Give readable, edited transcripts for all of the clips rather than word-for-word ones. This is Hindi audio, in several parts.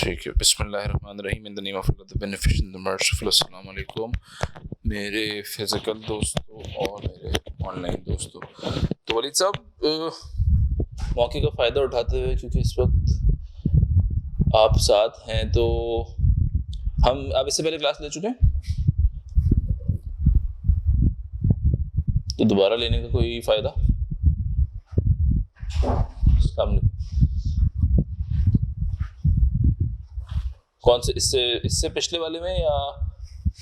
ठीक है, बिस्मिल्लाहिर्रहमानिर्रहीम। In the name of Allah the beneficent the merciful. अस्सलाम वालेकुम मेरे फिज़िकल दोस्तों और मेरे ऑनलाइन दोस्तों। तो वलीद साहब, मौके का फ़ायदा उठाते हुए, क्योंकि इस वक्त आप साथ हैं, तो आप इससे पहले क्लास ले चुके हैं, तो दोबारा लेने का कोई फ़ायदा? कौन से, इससे पिछले वाले में या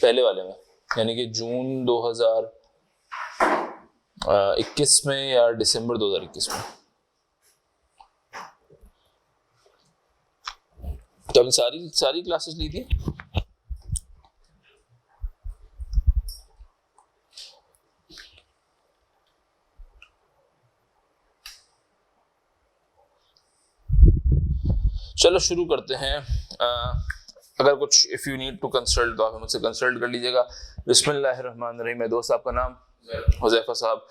पहले वाले में, यानी कि जून 2021 में या दिसंबर 2021 में? तो आपने सारी क्लासेस ली थी? चलो शुरू करते हैं। अगर कुछ if you need to consult तो आप मुझसे कंसल्ट कर लीजिएगा। बिस्मिल्लाहिर्रहमानिर्रहीम। मेरे दोस्त, आपका नाम? हुज़ैफा साहब।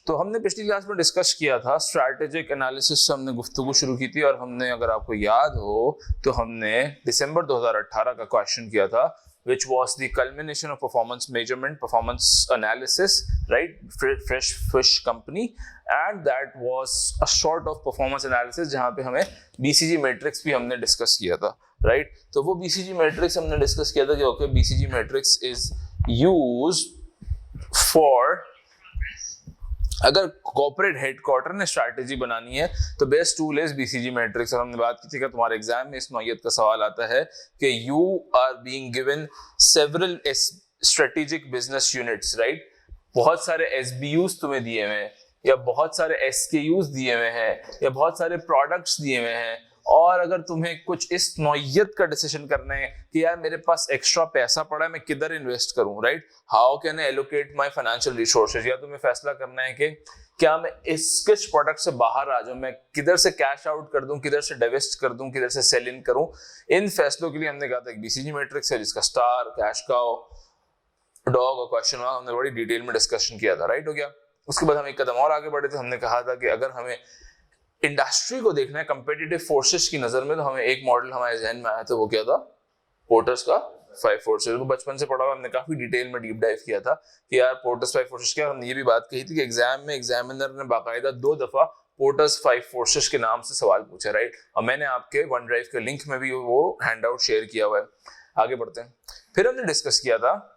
तो हमने पिछली क्लास में डिस्कस किया था स्ट्रैटेजिक एनालिसिस से, हमने गुफ्तगू शुरू की थी, और हमने, अगर आपको याद हो, तो हमने दिसंबर 2018 का क्वेश्चन किया था, which was the culmination of performance measurement, performance analysis, right? Fresh Fish Company, and that was a sort of performance analysis जहाँ पे हमें BCG matrix भी हमने डिस्कस किया था, right? तो वो BCG matrix हमने डिस्कस किया था कि okay, BCG matrix is used for, अगर कॉर्पोरेट हेडक्वार्टर ने स्ट्रैटेजी बनानी है तो best tool is BCG matrix. और हमने बात की थी कि तुम्हारे एग्जाम में इस नौयत का सवाल आता है कि you are being given several strategic business units, right? बहुत सारे एसबीयूज तुम्हें दिए हुए हैं, या बहुत सारे एसकेयूज दिए हुए हैं, या बहुत सारे प्रोडक्ट्स दिए हुए हैं, और अगर तुम्हें कुछ इस नौयत का डिसीजन करना है कि यार मेरे पास एक्स्ट्रा पैसा पड़ा है, मैं किधर इन्वेस्ट करूं, right? How can I allocate my financial resources, या तुम्हें फैसला करना है कि क्या मैं इस किस प्रोडक्ट से बाहर आ जाऊं, मैं किधर से कैश आउट कर दूं, किधर से डिवेस्ट कर दूं, किधर से सेल इन करूं। इन फैसलों के लिए हमने कहा था एक बीसीजी मैट्रिक्स है जिसका स्टार, कैश काउ, डॉग और क्वेश्चन मार्क हमने बड़ी डिटेल में डिस्कशन किया था, राइट? हो गया। उसके बाद हम एक कदम और आगे बढ़े थे, हमने कहा था कि अगर हमें इंडस्ट्री को देखना है कंपेटिटिव फोर्सेस की नजर में, तो हमें एक मॉडल हमारे जहन में आया था, वो क्या था? पोर्टर्स का 5 फोर्सेस। वो बचपन से पढ़ा हुआ, हमने काफी डिटेल में डीप डाइव किया था कि यार पोर्टर्स 5 फोर्सेस क्या। हमने ये भी बात कही थी कि एग्जाम में एग्जामिनर ने बाकायदा 2 दफा पोर्टर्स 5 फोर्सेस के नाम से सवाल पूछे, राइट? और मैंने आपके वन ड्राइव के लिंक में भी वो हैंड आउट शेयर किया हुआ है। आगे बढ़ते हैं। फिर हमने डिस्कस किया था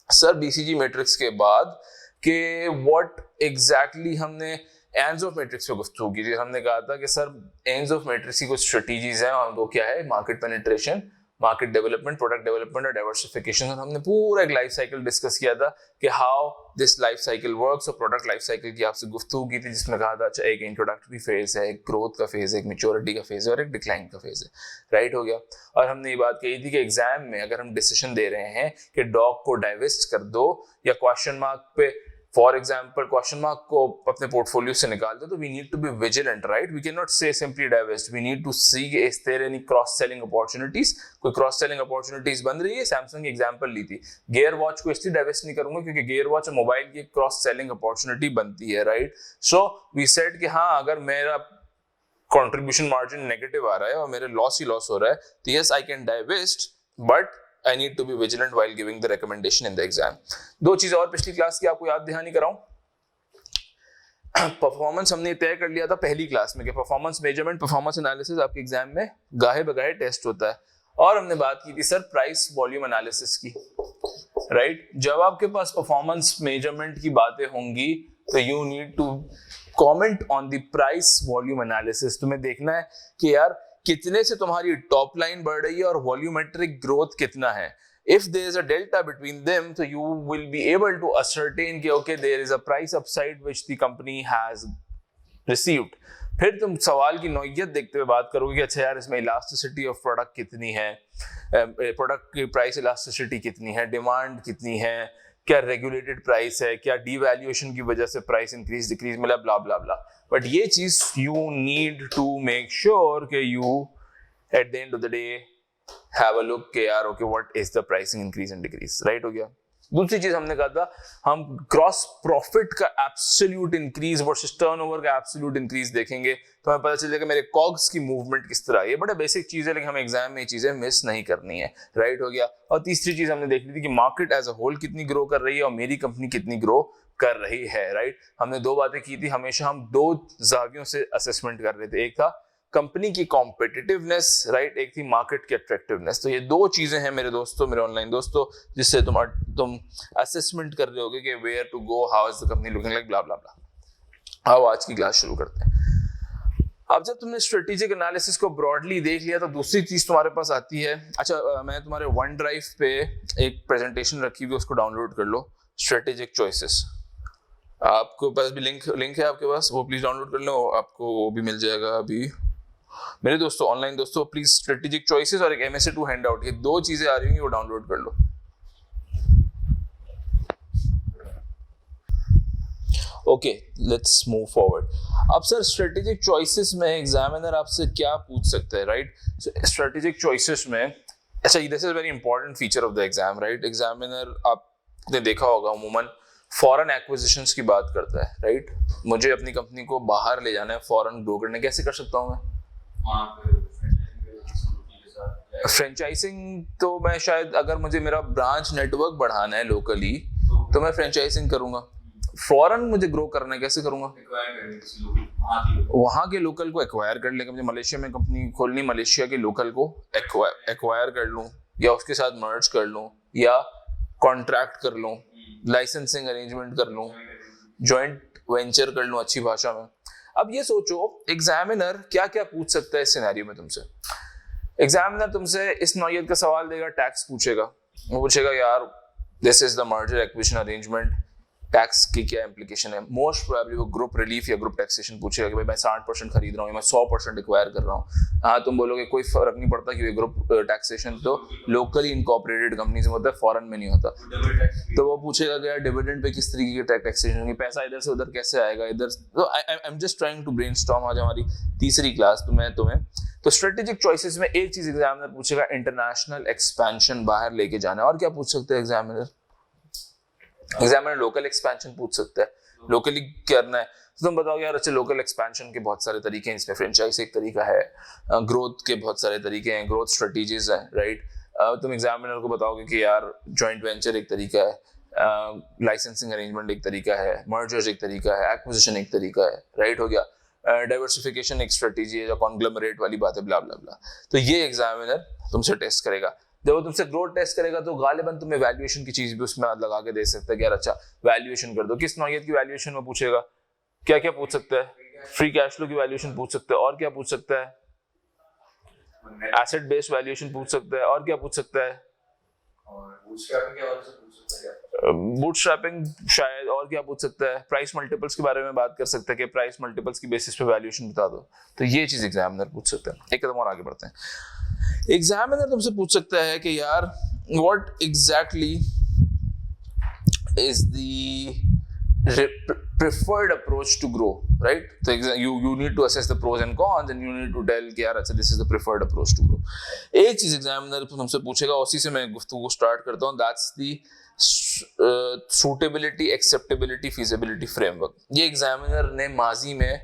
सर बीसीजी मैट्रिक्स के बाद कि व्हाट एग्जैक्टली, हमने एंड्स ऑफ मैट्रिक्स पे गुफ्तगू की थी। हमने कहा था कि सर एंड्स ऑफ मैट्रिक्स की कुछ स्ट्रेटजीज हैं, और वो क्या है? Market penetration, market development, product development और डाइवर्सिफिकेशन। और हमने पूरा एक लाइफ साइकिल डिस्कस किया था कि how this life cycle works, और प्रोडक्ट लाइफ साइकिल की आपसे गुफ्तगू की थी, जिसमें कहा था अच्छा एक इंट्रोडक्टरी फेज है, एक ग्रोथ का फेज है, एक मैच्योरिटी का फेज है, और एक डिक्लाइन का फेज है, राइट? हो गया। और हमने ये बात कही थी कि एग्जाम में अगर हम डिसीजन दे रहे हैं कि डॉग को डाइवेस्ट कर दो, या क्वेश्चन मार्क पे, फॉर एग्जाम्पल क्वेश्चन मार्क को अपने पोर्टफोलियो से निकाल दो, तो we need to be vigilant, right? We can not say simply divest, we need to see is there any cross selling opportunities, कोई क्रॉस सेलिंग अपॉर्चुनिटीज बन रही है। सैमसंग की एग्जांपल ली थी, गियर वॉच को इसलिए डाइवेस्ट नहीं करूंगा क्योंकि गियर वॉच और मोबाइल की क्रॉस सेलिंग अपॉर्चुनिटी बनती है, राइट? सो वी सेड कि हाँ, अगर मेरा कंट्रीब्यूशन मार्जिन नेगेटिव आ रहा है और मेरे लॉस ही लॉस हो रहा है, तो yes I can divest, but I need to be vigilant while giving the recommendation in the exam. 2 चीजें और पिछली क्लास की आपको याद दहानी कराऊं। परफॉर्मेंस हमने तय कर लिया था पहली क्लास में कि परफॉर्मेंस मेजरमेंट, परफॉर्मेंस एनालिसिस आपके एग्जाम में गाहे बगाहे टेस्ट होता है। और हमने बात की थी सर प्राइस वॉल्यूम एनालिसिस की, राइट? जब आपके पास परफॉर्मेंस मेजरमेंट की बातें होंगी तो you need to comment on the price volume analysis. तुम्हें देखना है कि यार कितने से तुम्हारी टॉप लाइन बढ़ रही है और वॉल्यूमेट्रिक ग्रोथ कितना है। If there is a delta between them, so you will be able to ascertain कि okay, there is a price upside which the company has received. फिर तुम सवाल की नौयत देखते हुए बात करोगे कि अच्छा यार इसमें इलास्टिसिटी ऑफ प्रोडक्ट कितनी है, प्रोडक्ट की प्राइस इलास्टिसिटी कितनी है, डिमांड कितनी है, क्या रेगुलेटेड प्राइस है, क्या डीवैल्यूएशन की वजह से प्राइस इंक्रीज डिक्रीज मिला, ब्ला ब्ला ब्ला। बट ये चीज you need to make sure कि you at the end of the day have a look के यार okay what is the pricing increase and decrease, right? हो गया। दूसरी चीज हमने कहा था हम ग्रॉस प्रॉफिट का एब्सोल्यूट इंक्रीज वर्सेस टर्नओवर का एब्सोल्यूट इंक्रीज देखेंगे तो हमें पता चलेगा मेरे कॉग्स की मूवमेंट किस तरह। ये बड़ा बेसिक चीज है लेकिन हमें एग्जाम में ये चीजें मिस नहीं करनी है, राइट हो गया। और तीसरी चीज हमने देख ली थी कि मार्केट एज अ होल कितनी ग्रो कर रही है और मेरी कंपनी कितनी ग्रो कर रही है, राइट। हमने दो बातें की थी, हमेशा हम दो जावियों से असेसमेंट कर रहे थे, एक था कंपनी की कॉम्पिटिटिवनेस, राइट, एक थी मार्केट की अट्रैक्टिवनेस। तो ये दो चीजें हैं मेरे दोस्तों, मेरे ऑनलाइन दोस्तों, जिससे तुम असेसमेंट कर रहे होगे कि where to go, how is the company looking like, blah blah blah. आओ आज की क्लास शुरू करते हैं। अब जब तुमने स्ट्रेटेजिक एनालिसिस को ब्रॉडली देख लिया तो दूसरी चीज तुम्हारे पास आती है। अच्छा, मैं तुम्हारे वन ड्राइव पे एक प्रेजेंटेशन रखी हुई, उसको डाउनलोड कर लो, स्ट्रेटेजिक चॉइसेस। आपको पास भी लिंक है आपके पास, वो प्लीज डाउनलोड कर लो, आपको वो भी मिल जाएगा अभी। मेरे दोस्तों, ऑनलाइन दोस्तों, प्लीज स्ट्रेटेजिक चॉइसेस और एक MSA2 हैंडआउट, ये दो चीजें आ रही होंगी, वो डाउनलोड कर लो। Okay, let's move forward. अब सर स्ट्रेटेजिक चॉइसेस में एग्जामिनर आपसे क्या पूछ सकता है, राइट। स्ट्रेटेजिक चॉइसेस में, अच्छा, this is very important feature of the exam, right. Examiner आपने देखा होगा अमूमन फॉरेन एक्विजिशंस की बात करता है, राइट। मुझे अपनी कंपनी को बाहर ले जाना है, फॉरेन ग्रो करने, कैसे कर सकता हूँ मैं? फ्रेंचाइजिंग तो मैं शायद, अगर मुझे मेरा ब्रांच नेटवर्क बढ़ाना है लोकली तो मैं फ्रेंचाइजिंग करूंगा। फॉरेन मुझे ग्रो करना है, कैसे करूंगा? वहां के लोकल को एक्वायर कर लेंगे। मुझे मलेशिया में कंपनी खोलनी, मलेशिया के लोकल को एक्वायर कर लूं या उसके साथ मर्ज कर लूं या कॉन्ट्रैक्ट कर लूं, लाइसेंसिंग अरेंजमेंट कर लूं, जॉइंट वेंचर कर लूं अच्छी भाषा में। अब ये सोचो एग्जामिनर क्या क्या पूछ सकता है इस सिनेरियो में तुमसे। एग्जामिनर तुमसे इस नौयत का सवाल देगा, टैक्स पूछेगा। वो पूछेगा यार this is the merger acquisition arrangement, tax की क्या इम्प्लीकेशन है। मोस्ट प्रोबेबली वो ग्रुप रिलीफ या ग्रुप टैक्सेशन पूछेगा कि भाई मैं 60% खरीद रहा हूँ, मैं 100% एक्वायर कर रहा हूँ। हाँ, तुम बोलोगे कोई फर्क नहीं पड़ता कि ग्रुप टैक्सेशन तो लोकली इनकॉर्पोरेटेड कंपनीज में होता है, फॉरेन में नहीं होता। तो वो पूछेगा कि यार डिविडेंड पे किस तरीके की टैक्सेशन होगी, पैसा इधर से उधर कैसे आएगा इधर। तो I am just trying to brainstorm. आज हमारी तीसरी क्लास तो स्ट्रेटेजिक चॉइसेस में एक चीज एग्जामिनर पूछेगा, इंटरनेशनल एक्सपेंशन, बाहर लेके जाना। और क्या पूछ सकते हैं एग्जामिनर? एग्जामिनर लोकल एक्सपेंशन पूछ सकता है, लोकली करना है तो तुम बताओगे यार अच्छा लोकल एक्सपेंशन के बहुत सारे तरीके हैं, इसमें फ्रेंचाइज एक तरीका है, ग्रोथ के बहुत सारे तरीके हैं, ग्रोथ स्ट्रेटेजीज हैं, राइट। तुम एग्जामिनर को बताओगे कि यार जॉइंट वेंचर एक तरीका है, लाइसेंसिंग अरेंजमेंट एक तरीका है, मर्जर्स एक तरीका है, एक्विजिशन एक तरीका है, राइट हो गया, डाइवर्सिफिकेशन एक स्ट्रेटेजी है, या कॉन्ग्लोमरेट वाली बात है, ब्ला ब्ला ब्ला। तो ये एग्जामिनर तुमसे टेस्ट करेगा। जब वो तुमसे ग्रोथ टेस्ट करेगा तो गालिबन तुम्हें वैल्यूएशन की चीज भी उसमें लगा के दे सकता है कि यार अच्छा वैल्यूएशन कर दो। किस नौयत की वैल्यूएशन में पूछेगा? क्या क्या पूछ सकता है? फ्री कैश फ्लो की वैल्यूएशन पूछ सकता है। और क्या पूछ सकता है? एसेट बेस्ड वैल्यूएशन पूछ सकता है। और क्या पूछ सकता है? बूटस्ट्रैपिंग शायद। और क्या पूछ सकता है? प्राइस मल्टीपल्स के बारे में बात कर सकता है कि प्राइस मल्टीपल्स की बेसिस पे वैल्यूएशन बता दो। तो ये चीज एग्जामिनर पूछ सकता है। एक कदम और आगे बढ़ते हैं। एग्जामिनर तुमसे पूछ सकता है कि यार what exactly is the preferred approach to grow, right? So you need to assess the pros and cons and you need to tell कि यार अच्छा this is the preferred approach to grow। एक चीज एग्जामिनर तुमसे पूछेगा, उसी से मैं गुफ्तगू स्टार्ट करता हूँ। That's the suitability, acceptability, feasibility framework। ये एग्जामिनर ने माजी में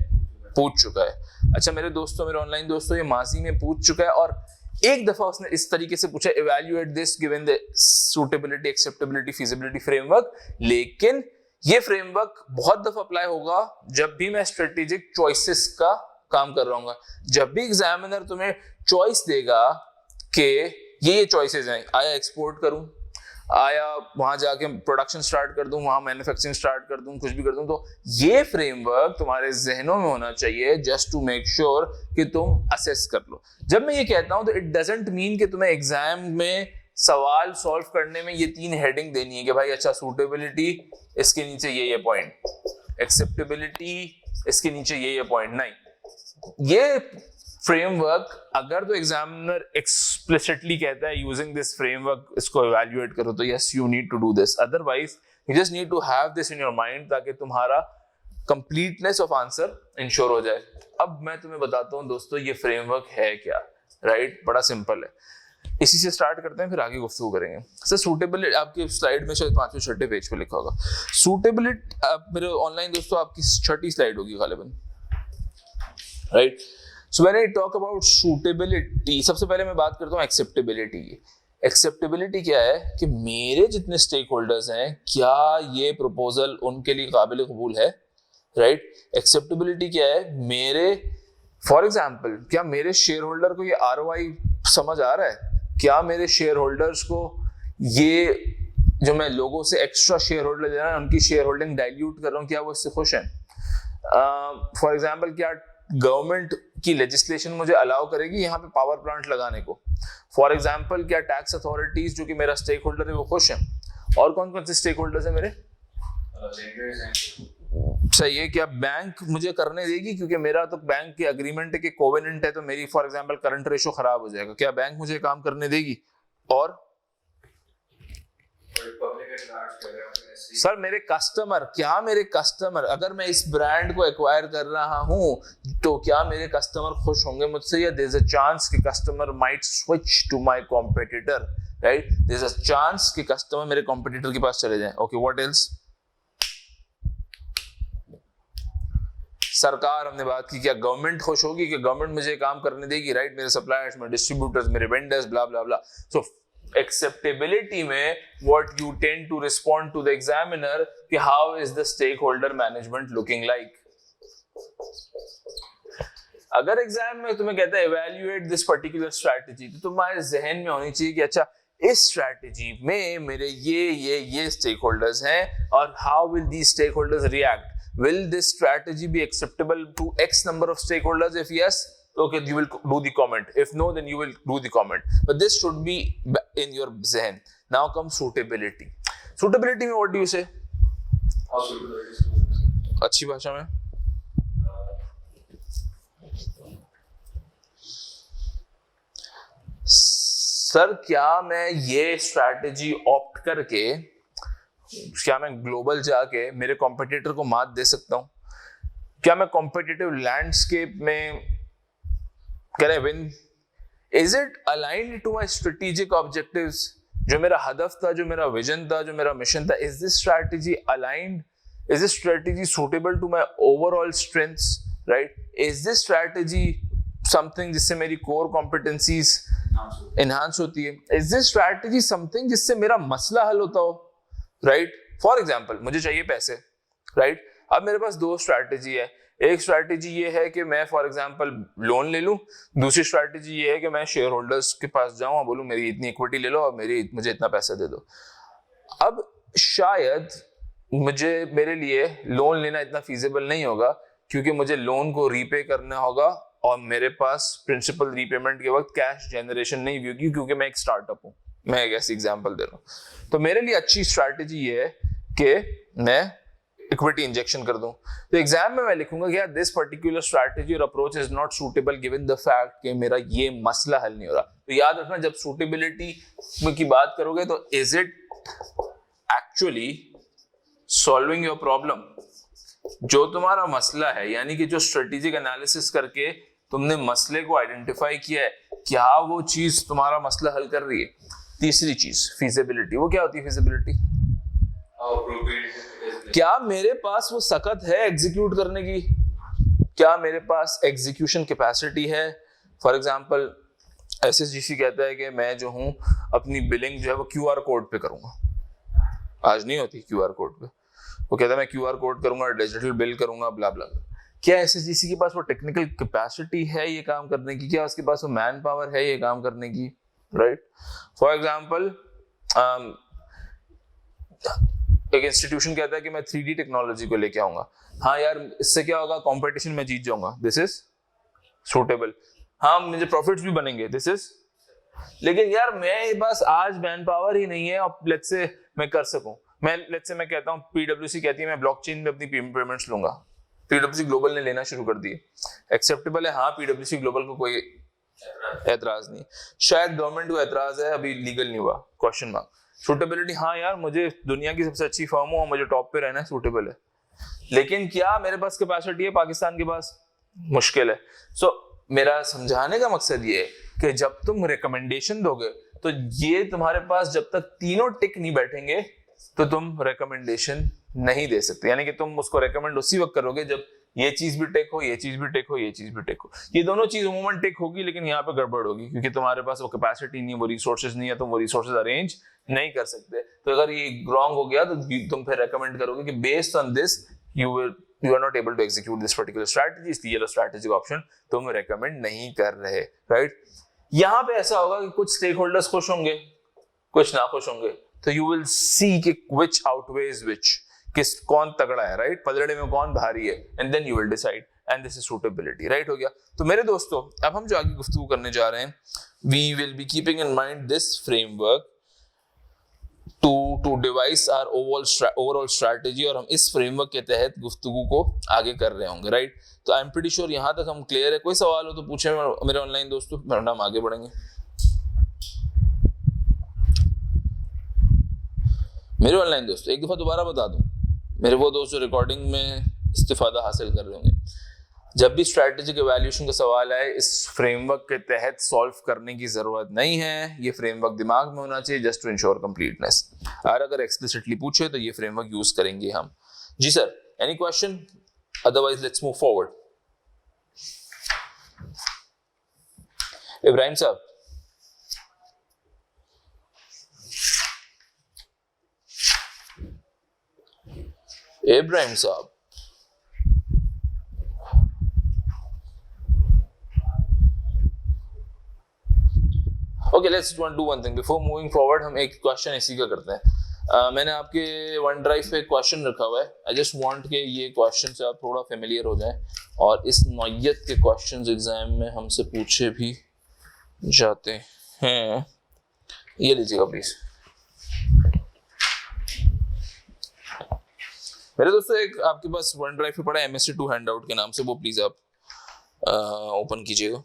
पूछ चुका है। अच्छा मेरे दोस्तों, मेरे ऑनलाइन दोस्तों, ये माजी में पूछ चुका है और एक दफा उसने इस तरीके से पूछा, evaluate this given the suitability, acceptability, feasibility framework। लेकिन ये फ्रेमवर्क बहुत दफा अप्लाई होगा जब भी मैं स्ट्रेटेजिक चॉइसेस का काम कर रहा हूँ। जब भी एग्जामिनर तुम्हें चॉइस देगा कि ये चॉइसेस हैं, आया एक्सपोर्ट करूं, आया वहां जाके प्रोडक्शन स्टार्ट कर दूं, वहां मैन्युफैक्चरिंग स्टार्ट कर दूं, कुछ भी कर दूं, तो ये फ्रेमवर्क तुम्हारे जहनों में होना चाहिए जस्ट टू मेक श्योर कि तुम असेस कर लो। जब मैं ये कहता हूं तो इट डजंट मीन कि तुम्हें एग्जाम में सवाल सॉल्व करने में ये 3 हेडिंग देनी है कि भाई अच्छा सूटेबिलिटी इसके नीचे ये पॉइंट, एक्सेप्टेबिलिटी इसके नीचे ये पॉइंट। नहीं, ये फ्रेमवर्क अगर तो एग्जामिनर एक्सप्लिसिटली कहता है यूजिंग दिस फ्रेमवर्क इसको इवैल्यूएट करो तो yes you need to do this, otherwise you just need to have this in your mind ताकि तुम्हारा कंप्लीटनेस ऑफ आंसर इंश्योर हो जाए। अब मैं तुम्हें बताता हूं दोस्तों ये फ्रेमवर्क है क्या, राइट? बड़ा सिंपल है। इसी से स्टार्ट करते हैं, फिर आगे गुफ्तगू करेंगे। सर सूटेबिलिटी आपकी स्लाइड में शायद 5वें 6ठे पेज पे लिखा होगा सूटेबिलिटी। आप मेरे ऑनलाइन दोस्तों आपकी 6ठी स्लाइड होगी गालिबन, right. So when I talk about suitability, सबसे पहले मैं बात करता हूँ एक्सेप्टेबिलिटी की। एक्सेप्टेबिलिटी क्या है कि मेरे जितने स्टेक होल्डर्स हैं, क्या ये प्रपोजल उनके लिए काबिल कबूल है, राइट। एक्सेप्टेबिलिटी क्या है, मेरे फॉर एग्जाम्पल क्या मेरे शेयर होल्डर को ये ROI समझ आ रहा है, क्या मेरे शेयर होल्डर्स को ये जो मैं लोगों से एक्स्ट्रा शेयर होल्डर ले रहा हूं उनकी शेयर होल्डिंग डाइल्यूट कर रहा हूं, क्या वो इससे खुश हैं। फॉर एग्जाम्पल क्या गवर्नमेंट की लेजिस्लेशन मुझे अलाउ करेगी यहाँ पे पावर प्लांट लगाने को। फॉर एग्जाम्पल क्या टैक्स अथॉरिटीज जो कि मेरा स्टेक होल्डर है वो खुश हैं। और कौन कौन से स्टेक होल्डर्स हैं मेरे, सही है, क्या बैंक मुझे करने देगी, क्योंकि मेरा तो बैंक के एग्रीमेंट है कि कोवेनेंट है, तो मेरी फॉर एग्जांपल करंट रेशो खराब हो जाएगा, क्या बैंक मुझे काम करने देगी। और सर मेरे कस्टमर, क्या मेरे कस्टमर, अगर मैं इस ब्रांड को एक्वायर कर रहा हूं तो क्या मेरे कस्टमर खुश होंगे मुझसे, या देयर इज अ चांस कि customer might switch to my competitor, right. There is a chance कि कस्टमर मेरे कॉम्पिटिटर के पास चले जाएं। Okay, what else. सरकार, हमने बात की, क्या गवर्नमेंट खुश होगी कि गवर्नमेंट मुझे काम करने देगी, राइट। मेरे सप्लायर्स, मेरे डिस्ट्रीब्यूटर्स, मेरे vendors, blah blah blah. So acceptability में what you tend to respond to the examiner कि how is the stake holder management looking like. अगर एग्जाम में तुम्हें कहता है इवैल्यूएट दिस पर्टिकुलर स्ट्रैटेजी, तो तुम्हारे जहन में होनी चाहिए कि अच्छा इस स्ट्रैटेजी में मेरे ये स्टेक होल्डर्स हैं और how will these stakeholders react. Will this strategy be acceptable to X number of stakeholders? If yes, okay, you will do the comment. If no, then you will do the comment. But this should be in your zehn. Now comes suitability. Suitability में what do you say? अच्छी भाषा में सर क्या मैं ये स्ट्रैटेजी ऑप्ट करके, क्या मैं ग्लोबल जाके मेरे कॉम्पिटिटर को मात दे सकता हूं? क्या मैं कॉम्पिटिटिव लैंडस्केप में can I win? Is it aligned to my strategic objectives? जो मेरा हदफ था, जो मेरा विजन था, जो मेरा मिशन था, is this strategy aligned? Is this strategy suitable to my overall strengths, right? Is this strategy something जिससे मेरी कोर कॉम्पिटेंसीज एनहांस होती है? इज दिस स्ट्रैटेजी समथिंग जिससे मेरा मसला हल होता हो, राइट? फॉर एग्जाम्पल मुझे चाहिए पैसे, राइट? अब मेरे पास दो स्ट्रैटेजी है। एक स्ट्रैटेजी ये है कि मैं फॉर एग्जाम्पल लोन ले लूं, दूसरी स्ट्रैटेजी ये है कि मैं शेयर होल्डर्स के पास जाऊं और बोलूं मेरी इतनी इक्विटी ले लो और मुझे इतना पैसा दे दो। अब शायद मेरे लिए लोन लेना इतना फीजिबल नहीं होगा, क्योंकि मुझे लोन को रीपे करना होगा और मेरे पास प्रिंसिपल रीपेमेंट के वक्त कैश जनरेशन नहीं होगी, क्योंकि मैं एक स्टार्टअप हूं। मैं एक ऐसी एग्जांपल दे रहा हूं। तो मेरे लिए अच्छी स्ट्रैटेजी ये है कि मैं इक्विटी इंजेक्शन कर दूं। तो एग्जाम में मैं लिखूंगा कि दिस पर्टिकुलर स्ट्रैटेजी और approach is not suitable given the fact कि मेरा ये मसला हल नहीं हो रहा। तो याद रखना, जब सूटेबिलिटी की बात करोगे तो is it actually solving your problem? जो तुम्हारा मसला है, यानी कि जो स्ट्रेटेजिक एनालिसिस करके तुमने मसले को आइडेंटिफाई किया है, क्या वो चीज तुम्हारा मसला हल कर रही है? तीसरी चीज फिजिबिलिटी। वो क्या होती है फिजिबिलिटी? क्या मेरे पास वो सकत है एग्जीक्यूट करने की? क्या मेरे पास एग्जीक्यूशन कैपेसिटी है? फॉर एग्जांपल SSGC कहता है कि मैं जो हूं अपनी बिलिंग जो है वो QR कोड पे करूंगा। आज नहीं होती QR कोड पे, वो कहता है मैं QR कोड करूंगा, डिजिटल बिल करूंगा, ब्ला ब्ला। क्या SSGC के पास वो टेक्निकल कैपेसिटी है ये काम करने की? क्या उसके पास वो मैन पावर है ये काम करने की, राइट? फॉर एग्जाम्पल एक इंस्टीट्यूशन कहता है कि मैं 3D टेक्नोलॉजी को लेके आऊंगा। हाँ यार, इससे क्या होगा? कंपटीशन में जीत जाऊंगा, दिस इज सूटेबल। हाँ, मुझे प्रॉफिट्स भी बनेंगे, दिस इज। लेकिन यार मेरे पास आज मैन पावर ही नहीं है अब लेट्स से मैं कर सकूं। लेट्स से मैं कहता हूं, PwC कहती है मैं ब्लॉकचेन में अपनी पेमेंट्स लूंगा। PwC ग्लोबल ने लेना शुरू कर दिए। एक्सेप्टेबल है? हाँ, PwC ग्लोबल को कोई एतराज नहीं। शायद गवर्नमेंट को एतराज है, अभी लीगल नहीं हुआ, क्वेश्चन मार्क। सूटेबिलिटी, हाँ यार मुझे दुनिया की सबसे अच्छी फर्म हो और मुझे टॉप पे रहना है, सूटेबल है। लेकिन क्या मेरे पास कैपेसिटी है पाकिस्तान के पास? मुश्किल है। सो मेरा समझाने का मकसद ये है कि जब तुम रिकमेंडेशन दोगे तो ये तुम्हारे पास जब तक तीनों टिक नहीं बैठेंगे तो तुम रिकमेंडेशन नहीं दे सकते, यानी कि तुम उसको रिकमेंड उसी वक्त करोगे जब ये चीज भी टेक हो, ये चीज भी टेक हो, ये चीज भी टेक हो। ये दोनों चीज उमूमन टेक होगी, लेकिन यहाँ पे गड़बड़ होगी क्योंकि तुम्हारे पास वो कैपेसिटी नहीं है, वो रिसोर्सेज नहीं है, तुम वो रिसोर्सेज अरेंज नहीं कर सकते। तो अगर ये रॉन्ग हो गया तो तुम फिर रेकमेंड करोगे कि based on this you are not able to execute this particular strategy, इसलिए ये स्ट्रैटेजिक ऑप्शन तुम रेकमेंड नहीं कर रहे, राइट। यहाँ पे ऐसा होगा कि कुछ स्टेक होल्डर्स खुश होंगे, कुछ ना खुश होंगे, तो यू विल सी कि विच आउटवेज विच, किस कौन तगड़ा है, राइट, पलड़े में कौन भारी है, and then you will decide, and this is suitability, right, हो गया। तो मेरे दोस्तों अब हम जो आगे गुफ्तगू करने जा रहे हैं, we will be keeping in mind this framework to devise our overall strategy, और हम इस फ्रेमवर्क के तहत गुफ्तगू को आगे कर रहे होंगे, राइट। तो आई एम प्रीटी श्योर यहां तक हम क्लियर है। कोई सवाल हो तो पूछे मेरे ऑनलाइन दोस्तों, वरना हम आगे बढ़ेंगे। मेरे ऑनलाइन दोस्तों एक दफा दोबारा बता दूं, मेरे वो दोस्त जो रिकॉर्डिंग में इस्तिफादा हासिल कर रहे होंगे, जब भी स्ट्रैटेजिक इवैल्यूएशन का सवाल आए, इस फ्रेमवर्क के तहत सॉल्व करने की जरूरत नहीं है, ये फ्रेमवर्क दिमाग में होना चाहिए जस्ट टू इंश्योर कंप्लीटनेस। और अगर एक्सप्लिसिटली पूछे तो ये फ्रेमवर्क यूज करेंगे हम। जी sir, any question? Otherwise let's move forward. Ibrahim साहब, इब्राहिम साहब, okay, let's do one thing before moving forward. हम एक क्वेश्चन इसी का करते हैं। मैंने आपके वन ड्राइव पे एक क्वेश्चन रखा हुआ है। आई जस्ट वांट के ये क्वेश्चन से आप थोड़ा फेमिलियर हो जाएं, और इस नौयत के क्वेश्चंस एग्जाम में हमसे पूछे भी जाते हैं। ये लीजिएगा प्लीज। मेरे दोस्तों एक आपके पास वन ड्राइव पे पड़ा है MSc2 हैंडआउट के नाम से, वो प्लीज आप ओपन कीजिएगा।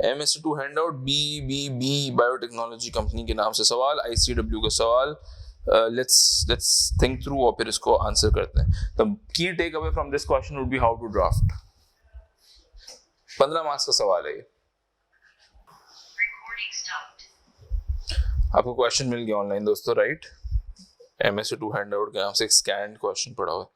MSc2 handout BBB biotechnology company के नाम से सवाल, ICW का सवाल। लेट्स थिंक थ्रू और फिर इसको आंसर करते हैं। The key takeaway from this question would be how to draft. 15 marks का सवाल है ये। आपको क्वेश्चन मिल गया ऑनलाइन दोस्तों, राइट। MSc2 हैंडआउट के नाम से एक स्कैन्ड क्वेश्चन पड़ा हुआ है।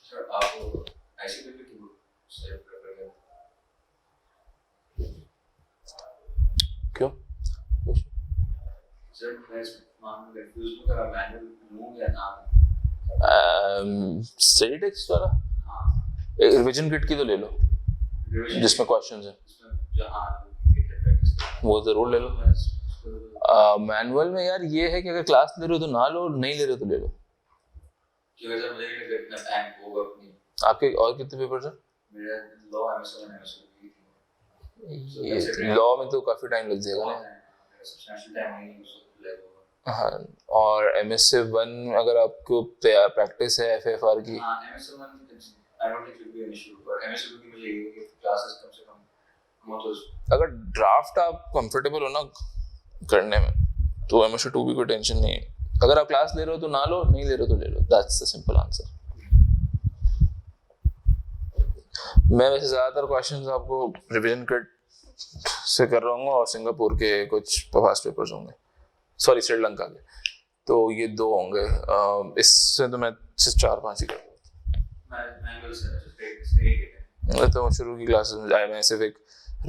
सर आप ICW की बुक से प्रेफर करें? क्यों? सर मैं मान कंफ्यूज हूं कि मैनुअल लूं या ना। स्टडी टेक्स्ट वाला? हाँ, एक रिवीजन किट की तो ले लो जिसमें क्वेश्चंस हैं, वो जरूर ले लो। मैनुअल में यार ये है कि अगर क्लास ले रहे हो तो ना लो, नहीं ले रहे हो तो ले लो। होगा अपनी। आपके और कितने पेपर्स हैं? मेरा लॉ MSc1 MSc2 ये लॉ में तो काफी टाइम लग जाएगा ना। substantial time नहीं लगेगा। हाँ, और MS1 अगर आपको तैयार प्रैक्टिस है FFR की, हाँ MS1 I don't think it will be an issue, but MS2 की मुझे ये क्लासेस कम से कम हो तो अगर ड्राफ्ट आप कंफर्टेबल हो ना करने में तो MS2 भी कोई टेंशन नहीं है। अगर आप क्लास ले रहे हो तो ना लो, नहीं ले रहे हो तो ले लो, दैट्स द सिंपल आंसर। मैं वैसे ज्यादातर क्वेश्चंस आपको रिवीजन किट से कर रहा हूँ और सिंगापुर के कुछ पास्ट पेपर्स होंगे, सॉरी श्रीलंका के, तो ये दो होंगे। इससे तो मैं सिर्फ 4-5 ही मैं तो शुरू की क्लासेस में जाए, मैं सिर्फ एक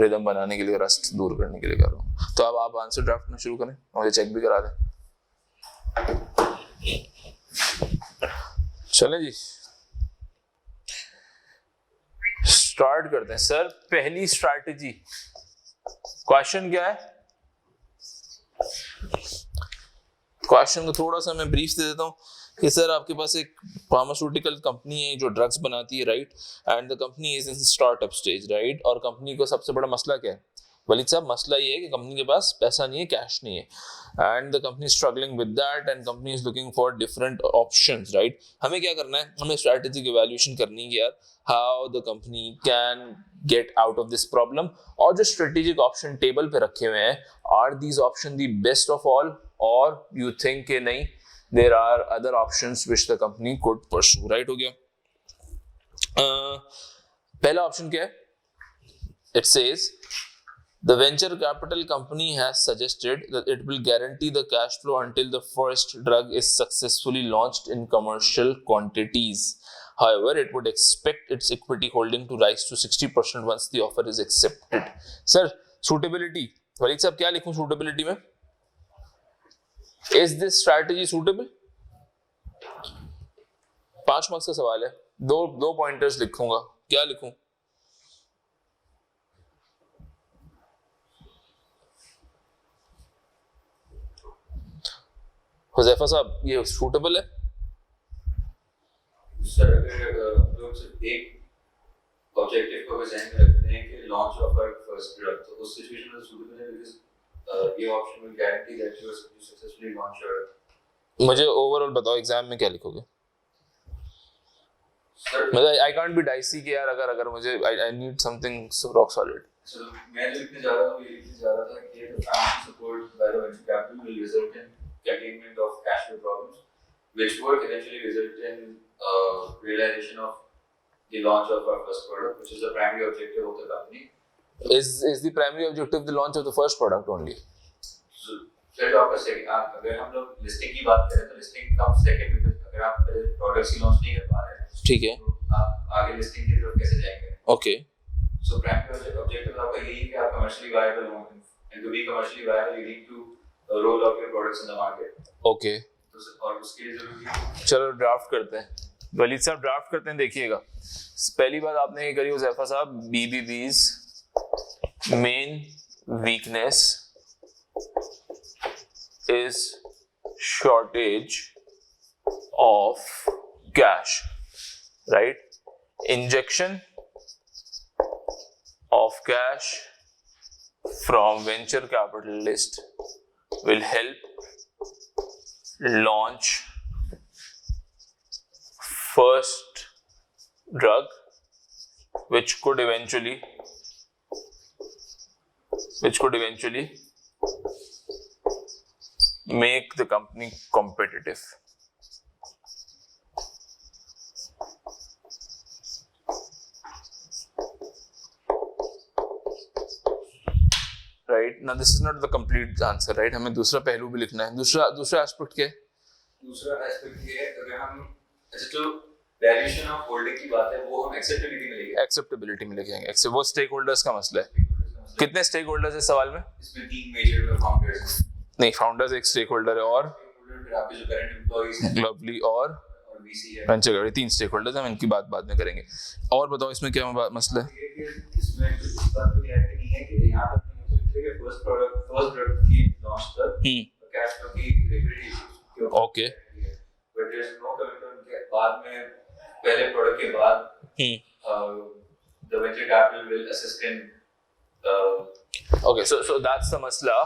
रिदम बनाने के लिए, रस्ट दूर करने के लिए कर रहा हूँ। तो अब आप आंसर ड्राफ्ट में शुरू करें, मुझे चेक भी करा दें। चलें जी, स्टार्ट करते हैं। सर पहली स्ट्रैटेजी, क्वेश्चन क्या है? क्वेश्चन को थोड़ा सा मैं ब्रीफ दे देता हूँ कि सर आपके पास एक फार्मास्यूटिकल कंपनी है जो ड्रग्स बनाती है, right, and the company is in startup stage, right, और कंपनी को सबसे बड़ा मसला क्या है वलीद साहब? मसला ये है कि कंपनी के पास पैसा नहीं है, कैश नहीं है, and the company struggling with that and company is looking for different options, right. हमें क्या करना है? हमें स्ट्रैटेजिक इवैल्यूएशन करनी है यार, how the company can get out of this problem, और जो स्ट्रेटेजिक ऑप्शन टेबल पे रखे हुए हैं, are these option the best of all, और यू थिंक कि नहीं there are other options which the company could pursue, right? हो गया। पहला ऑप्शन क्या है? It says the venture capital company has suggested that it will guarantee the cash flow until the first drug is successfully launched in commercial quantities. However, it would expect its equity holding to rise to 60% once the offer is accepted. Sir, suitability, Waleed साहब क्या लिखूं suitability में? Is this strategy suitable? 5 marks का सवाल है, दो पॉइंटर्स लिखूंगा, क्या लिखूं? हुज़ैफा साहब ये सूटेबल है? सर अगर हम लोग सिर्फ एक ऑब्जेक्टिव को ध्यान में रखते हैं कि launch of our first drug, तो उस सिचुएशन में सूटेबल है, बिकॉज़ ये option will guarantee that you are successfully launch your. मुझे ओवरऑल बताओ एग्जाम में क्या लिखोगे? मतलब आई कांट बी डाइसी कि यार अगर मुझे I need something rock solid. So मैं जो लिखने जा रहा हूँ, ये लिखने जा रहा था कि the financial support by the venture capital will result in containment of cash flow problems, which would eventually result in realization of the launch of our first product, which is the primary objective of the company. Is the primary objective the launch of the first product only? So, फिर आपका सेकंड, अगर हम लोग लिस्टिंग की बात करें तो लिस्टिंग कम सेकंड, बिकॉज़ अगर आप पहले प्रोडक्ट्स ही लॉन्च नहीं कर पा रहे हैं, ठीक है, तो आप आगे लिस्टिंग की तरफ कैसे जाएंगे? ओके, सो प्राइमरी ऑब्जेक्टिव आपका यही है कि आप कमर्शियली वायबल हो, and to be commercially viable you need to roll out your products in the market. Okay. और उसके लिए जरूरी है। चलो ड्राफ्ट करते हैं, वलीद साहब ड्राफ्ट करते हैं। देखिएगा, पहली बात आपने ये करी हुज़ैफा साहब, BBB's main weakness is shortage of cash, right. Injection of cash from venture capitalist will help launch first drug which could eventually make the company competitive. Right, now this is not the complete answer, right? हमें दूसरा पहलू भी लिखना है। दूसरा एस्पेक्ट क्या है? दूसरा एस्पेक्ट ये है, अगर हम जो वैल्यूएशन ऑफ होल्डिंग की बात है वो हम एक्सेप्टेबिलिटी में लिखेंगे। वो स्टेक होल्डर्स का मसला है। कितने स्टेक होल्डर्स है सवाल में? इसमें 3 मेजर फाउंडर्स। नहीं, फाउंडर्स एक स्टेक होल्डर है, और आपके जो करंट एम्प्लॉइज हैं, ग्लोबली और VC है, वेंचर कैपिटल, 3 स्टेक होल्डर्स हैं। हम इनकी बात बाद में करेंगे। और बताओ इसमें क्या मसला है? इसमें कुछ बात तो ये नहीं है कि यहाँ पर फर्स्ट ड्रग की लॉन्च तक कैश फ्लो की liquidity issues, okay, but there is no commitment के बाद में, पहले प्रोडक्ट के बाद the venture capital will assist in okay, so that's the मसला।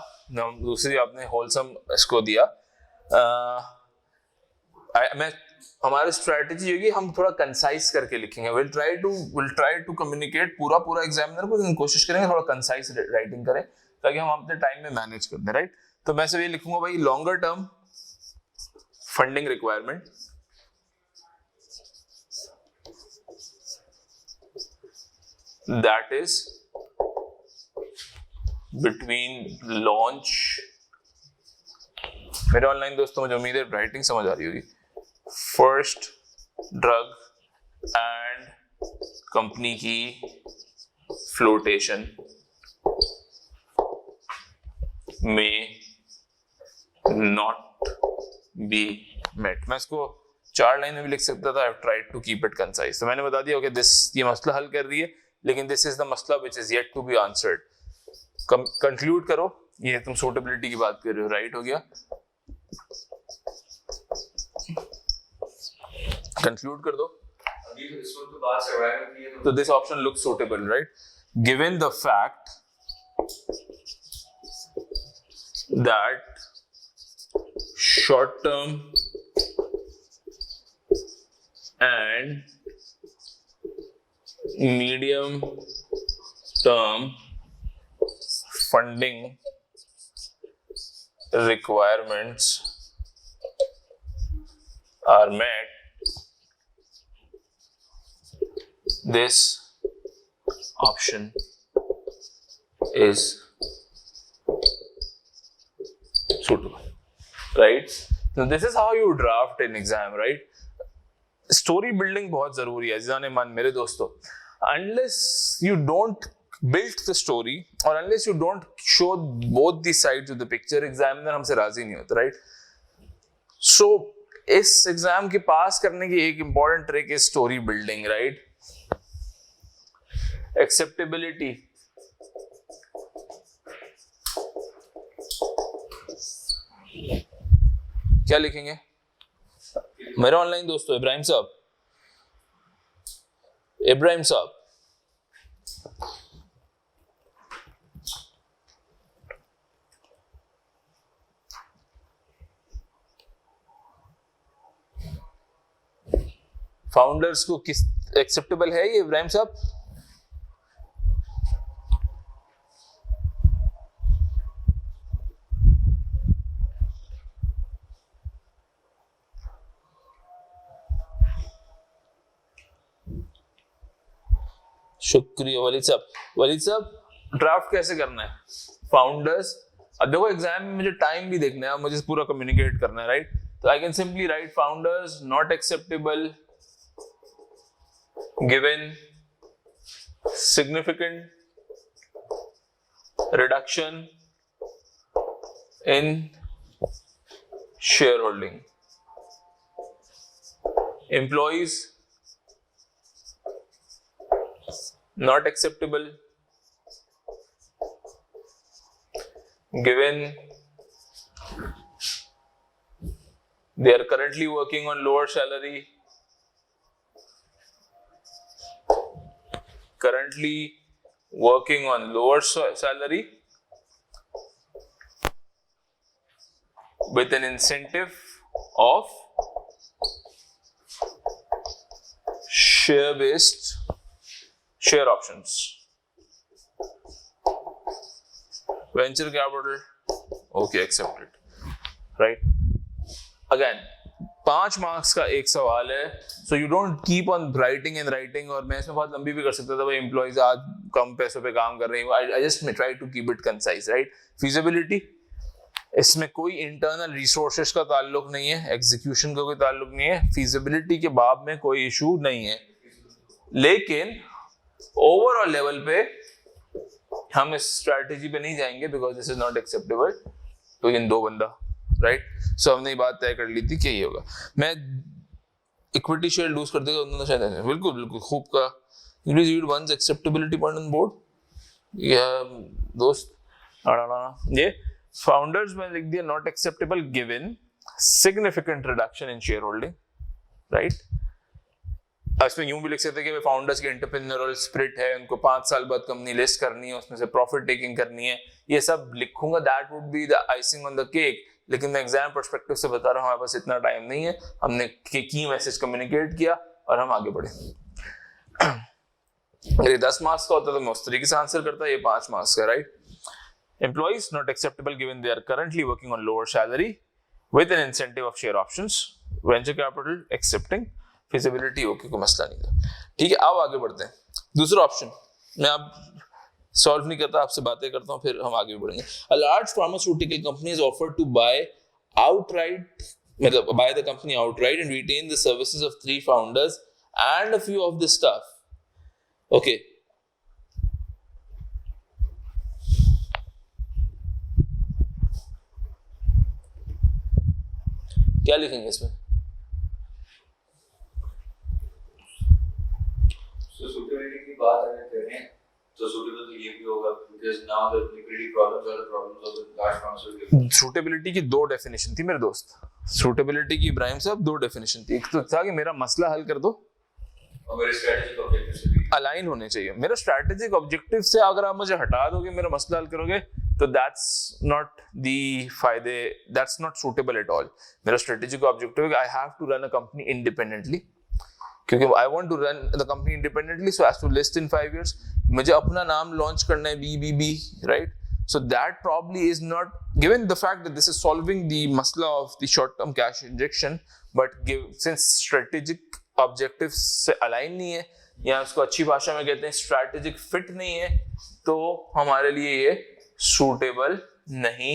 दूसरी आपने होलसम इसको दिया। मैं हमारी स्ट्रेटजी होगी, हम थोड़ा कंसाइज करके लिखेंगे। विल ट्राई टू कम्युनिकेट पूरा एग्जामिनर को, लेकिन कोशिश करेंगे थोड़ा कंसाइज राइटिंग करें ताकि हम अपने टाइम में मैनेज कर दें, राइट। तो मैं सिर्फ ये लिखूंगा भाई, longer term funding requirement, that is between launch, मेरे ऑनलाइन दोस्तों मुझे उम्मीद है राइटिंग समझ आ रही होगी, फर्स्ट ड्रग एंड कंपनी की फ्लोटेशन में नॉट बी मेट। मैं इसको 4 लाइन में भी लिख सकता था, I tried to keep it concise. तो मैंने बता दिया ओके दिस, ये मसला हल कर रही है, लेकिन दिस इज द मसला which is yet to be answered. Conclude करो, ये तुम सूटेबिलिटी की बात कर रहे हो, राइट हो गया। कंक्लूड कर दो। अभी तो इस वक्त तो बात सर्वाइवल की है, तो this option looks suitable, right, given the fact that short term and medium term funding requirements are met, this option is suitable, right? So this is how you draft an exam, right? Story building बहुत जरूरी है जाने मान मेरे दोस्तों। Unless you don't build the story or unless you don't show both the sides of the picture, examiner हमसे राजी नहीं होता, right? So इस एग्जाम के पास करने की एक important trick is story building, right? Acceptability, क्या लिखेंगे मेरे ऑनलाइन दोस्तों? इब्राहिम साहब, फाउंडर्स को किस एक्सेप्टेबल है ये इब्राहिम साहब? शुक्रिया वलीद साहब ड्राफ्ट कैसे करना है? फाउंडर्स, अब देखो एग्जाम में मुझे टाइम भी देखना है, मुझे पूरा कम्युनिकेट करना है, राइट? तो I can simply write founders not acceptable given significant reduction in share holding, employees not acceptable given they are currently working on lower salary, with an incentive of share options, venture capital, okay, accepted, right? Again 5 marks का एक सवाल है, so you don't keep on writing and writing, और मैं इसमें बहुत लंबी भी कर सकता था भाई, एम्प्लॉइज आज कम पैसों पे काम कर रहे हैं, I just try to keep it concise, right? Feasibility, इसमें कोई इंटरनल रिसोर्सेज का ताल्लुक नहीं है, एग्जीक्यूशन का कोई ताल्लुक नहीं है, फीजिबिलिटी के बाब में कोई इशू नहीं है, लेकिन ओवरऑल लेवल पे हम इस स्ट्रैटेजी पे नहीं जाएंगे because this is not acceptable तो इन 2 बंदा, राइट? सो हमने ये बात तय कर ली थी कि ये होगा। मैं इक्विटी शेयर लूज कर देगा उन्होंने शायद, बिल्कुल खूब का please read once acceptability point on board. या दोस्त ये फाउंडर्स में लिख दिया not acceptable given significant reduction in shareholding, right? इसमें यूं भी लिख सकते हैं कि फाउंडर्स के एंटरप्रेन्योरल स्पिरिट है, उनको 5 साल बाद कंपनी लिस्ट करनी है, उसमें से प्रॉफिट टेकिंग करनी है, ये सब लिखूंगा, that would be the icing on the cake. लेकिन मैं एग्जाम पर्सपेक्टिव से बता रहा हूँ, हमारे पास इतना टाइम नहीं है, हमने की मैसेज कम्युनिकेट किया और हम आगे बढ़े। अगर ये 10 मार्क्स का होता तो मैं उस तरीके से आंसर करता, ये 5 मार्क्स का, right. Employees not acceptable given they are currently working on lower salary with an incentive of share options. Venture capital accepting, feasibility okay, कोई मसला नहीं था। ठीक है, अब आगे बढ़ते हैं। दूसरा ऑप्शन मैं अब सॉल्व नहीं करता, आपसे बातें करता हूँ, फिर हम आगे बढ़ेंगे। A large pharmaceutical company is offered to buy outright, मतलब buy the company outright and retain the services of 3 founders and a few of the staff. Okay. क्या लिखेंगे इसमें? suitability की बात अगर करें तो suitable तो ये भी होगा because now the liquidity problems are the problems of the large pharmaceutical. Suitability की 2 डेफिनेशन थी मेरे दोस्त। सूटेबिलिटी की इब्राहिम साहब 2 डेफिनेशन थी। एक तो था कि मेरा मसला हल कर दो और मेरे स्ट्रेटेजिक ऑब्जेक्टिव से भी अलाइन होने चाहिए। मेरा स्ट्रेटेजिक ऑब्जेक्टिव से अगर आप मुझे हटा दोगे, मेरा मसला हल करोगे, तो दैट्स नॉट दी फायदे, that's not suitable at all. मेरा स्ट्रेटेजिक ऑब्जेक्टिव है कि I have to run a company independently, क्योंकि I want to run the company independently so as to list in 5 years। मुझे अपना नाम लॉन्च करना है BBB, right. So that probably is not, given the fact that this is solving the masla of the short-term cash injection, but since strategic objectives से align नहीं है, या उसको अच्छी भाषा में कहते हैं strategic fit नहीं है, तो हमारे लिए ये suitable नहीं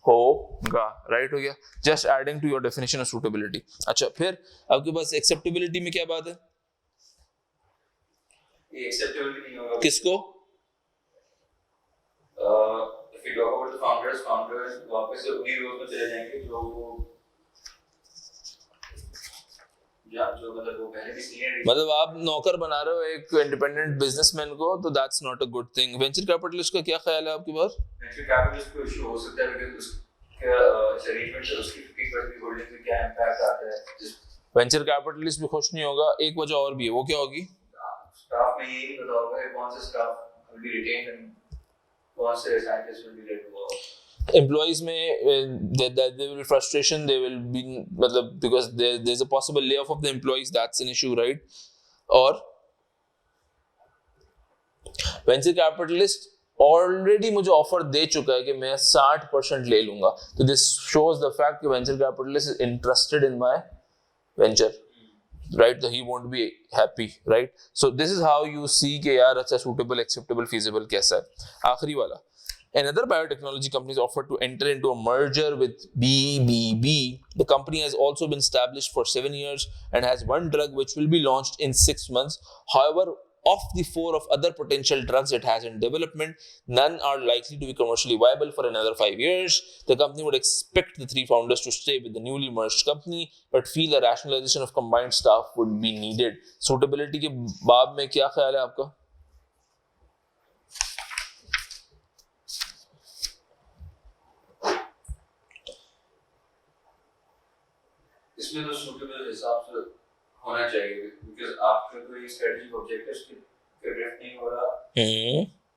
होगा, right हो गया। Just adding to your definition of suitability। अच्छा, फिर आपके पास acceptability में क्या बात है? ये acceptability नहीं होगा। किसको? If we talk about the founders वापस से उन्हीं रोल में चले जाएंगे जो मतलब वो पहले भी सीनियर, मतलब आप नौकर बना रहे हो एक इंडिपेंडेंट बिजनेसमैन को, तो that's not a good thing. Venture capitalist का क्या ख्याल है आपके पास? वेंचर कैपिटलिस्ट को इशू हो सकता है बिकॉज़ उसके अरेंजमेंट से उसकी 50% होल्डिंग पे क्या इंपैक्ट आता है। वेंचर कैपिटलिस्ट भी खुश नहीं होगा। एक वजह और भी है, वो क्या होगी? स्टाफ में ये नहीं पता होगा कि कौन सा staff will be retained and कौन से scientist will be let go. Employees में there will be frustration, there will be मतलब because there's a possible layoff of the employees, that's an issue, right? और वेंचर कैपिटलिस्ट ऑलरेडी मुझे ऑफर दे चुका है कि मैं 60% ले लूंगा, तो दिस शोज द फैक्ट कि venture capitalist is interested in my venture, right? So he won't be happy, right? So this is how you see कि यार अच्छा suitable, acceptable, feasible कैसा है। आखिरी वाला, another biotechnology company is offered to enter into a merger with BBB. The company has also been established for 7 years and has one drug which will be launched in 6 months. However, of the 4 of other potential drugs it has in development, none are likely to be commercially viable for another 5 years. The company would expect the 3 founders to stay with the newly merged company, but feel a rationalization of combined staff would be needed. Suitability के बाब में क्या ख्याल है आपका? इसमें तो सूटेबल हिसाब से होना चाहिए बिकॉज़ आपके कोई स्ट्रेटजिक ऑब्जेक्टिव्स की ड्रिफ्ट नहीं हो रहा।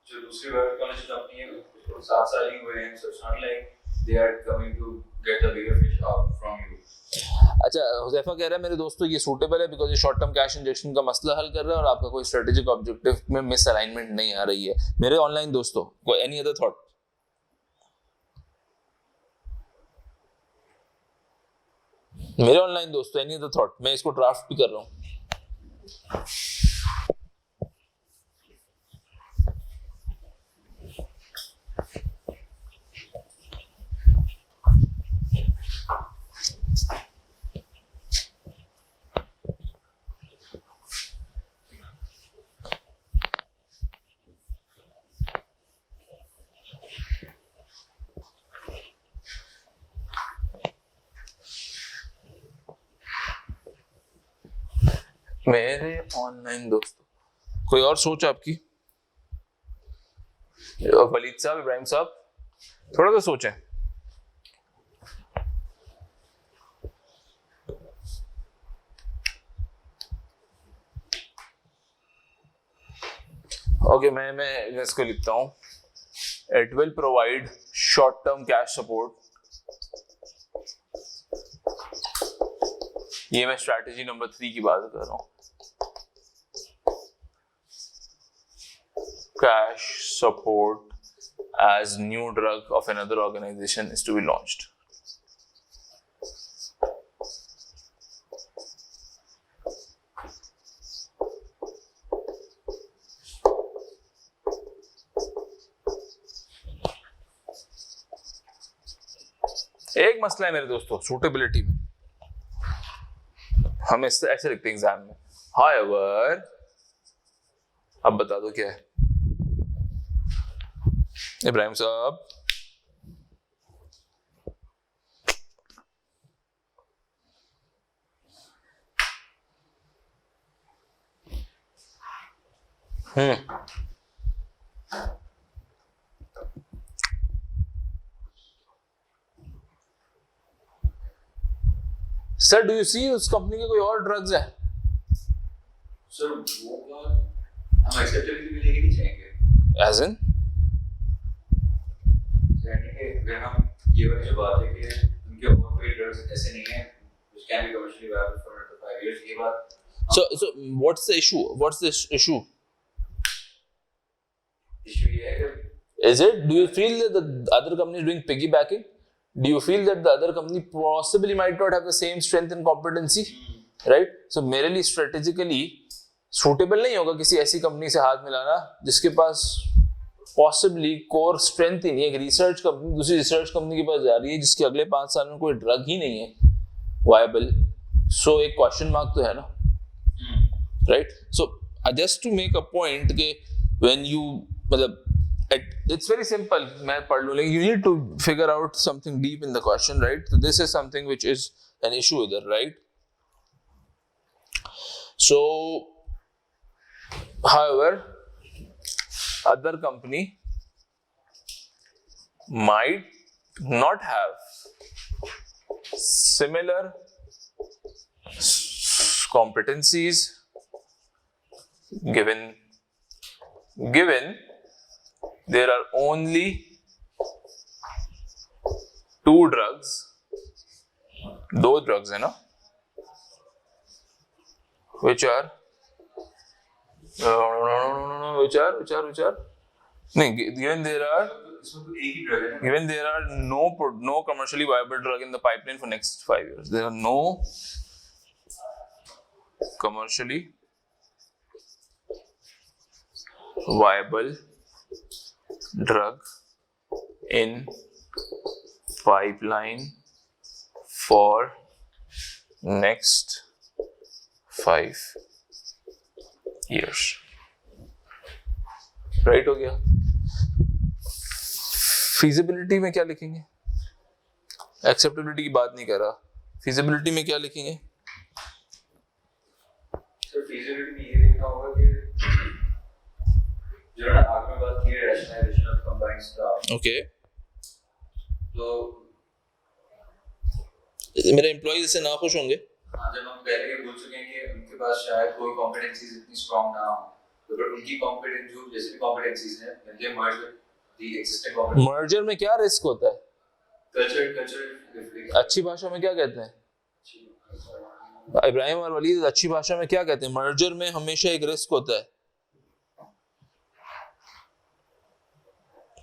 जो दूसरी बायोटेक्नोलॉजी कंपनी है उसको 7 साल ही हुए हैं, so it's not like they are coming to get the bigger fish out from you. अच्छा, हुज़ैफा कह रहा है मेरे दोस्तों ये सूटेबल है बिकॉज़ ये शॉर्ट टर्म कैश इंजेक्शन का मसला हल कर रहा है और आपका कोई स्ट्रेटजिक ऑब्जेक्टिव में मिस अलाइनमेंट नहीं आ रही है। मेरे ऑनलाइन दोस्तों, कोई एनी अदर थॉट? मेरे ऑनलाइन दोस्तों, एनी अदर थॉट? मैं इसको ड्राफ्ट भी कर रहा हूँ। मेरे ऑनलाइन दोस्तों, कोई और सोच आपकी? वलीद साहब, इब्राहिम साहब, थोड़ा सा सोचें। ओके मैं इसको लिखता हूँ, it will provide short term cash support. ये मैं स्ट्रैटेजी नंबर 3 की बात कर रहा हूँ, cash support as new drug of another organization is to be launched. एक मसला है मेरे दोस्तों सूटेबिलिटी में, हम ऐसे लिखते हैं एग्जाम में, however, अब बता दो क्या है इब्राहिम साहब? सर डू यू सी उस कंपनी के कोई और ड्रग्स है? सर वो बात हम एक्सेप्टेबिलिटी में लेके नहीं जाएंगे, एज इन यानी कि अगर हम ये वाली जो बात है कि उनके और कोई ड्रग्स ऐसे नहीं है which can be commercially viable for another 5 years, ये बात so what's the issue? Issue ये है कि is it, do you feel that the other company is doing piggybacking? Do you feel that the other company possibly might not have the same strength and competency? Right? So मेरे लिए strategically suitable नहीं होगा किसी ऐसी कंपनी से हाथ मिलाना जिसके पास possibly core strength ही नहीं है। एक रिसर्च कंपनी दूसरी रिसर्च कंपनी के पास जा रही है जिसके अगले 5 साल में कोई ड्रग ही नहीं है viable, so एक क्वेश्चन मार्क तो है ना, right? So just to make a point कि when you मतलब it's very simple, मैं पढ़ लूँ, लेकिन you need to figure out something deep in the question, right? So this is something which is an issue there, right? So however, other company might not have similar competencies given there are only 2 drugs, 2 drugs है ना, which are नहीं, given there are no commercially viable drug in the pipeline for next 5 years. There are no commercially viable drug in pipeline for next 5 years. Right हो गया। फिजिबिलिटी में क्या लिखेंगे? एक्सेप्टेबिलिटी की बात नहीं कर रहा, फिजिबिलिटी में क्या लिखेंगे? सर फिजिबिलिटी में ये देखना होगा कि जो ना आगे में बात की है rationalisation of combined staff. Okay, तो मेरे एम्प्लॉइज इससे नाखुश होंगे। हाँ, जब हम पहले ये बोल चुके हैं कि उनके पास शायद कोई कॉम्पिटेंसीज इतनी स्ट्रांग ना हो, तो अगर उनकी कॉम्पिटेंस जो जैसे भी कॉम्पिटेंसीज हैं when they merge with the existing competencies, merger में क्या रिस्क होता है? कल्चर अच्छी भाषा में क्या कहते हैं? इब्राहिम और वलीद अच्छी भाषा में क्या कहते हैं? मर्जर में हमेशा एक रिस्क होता है,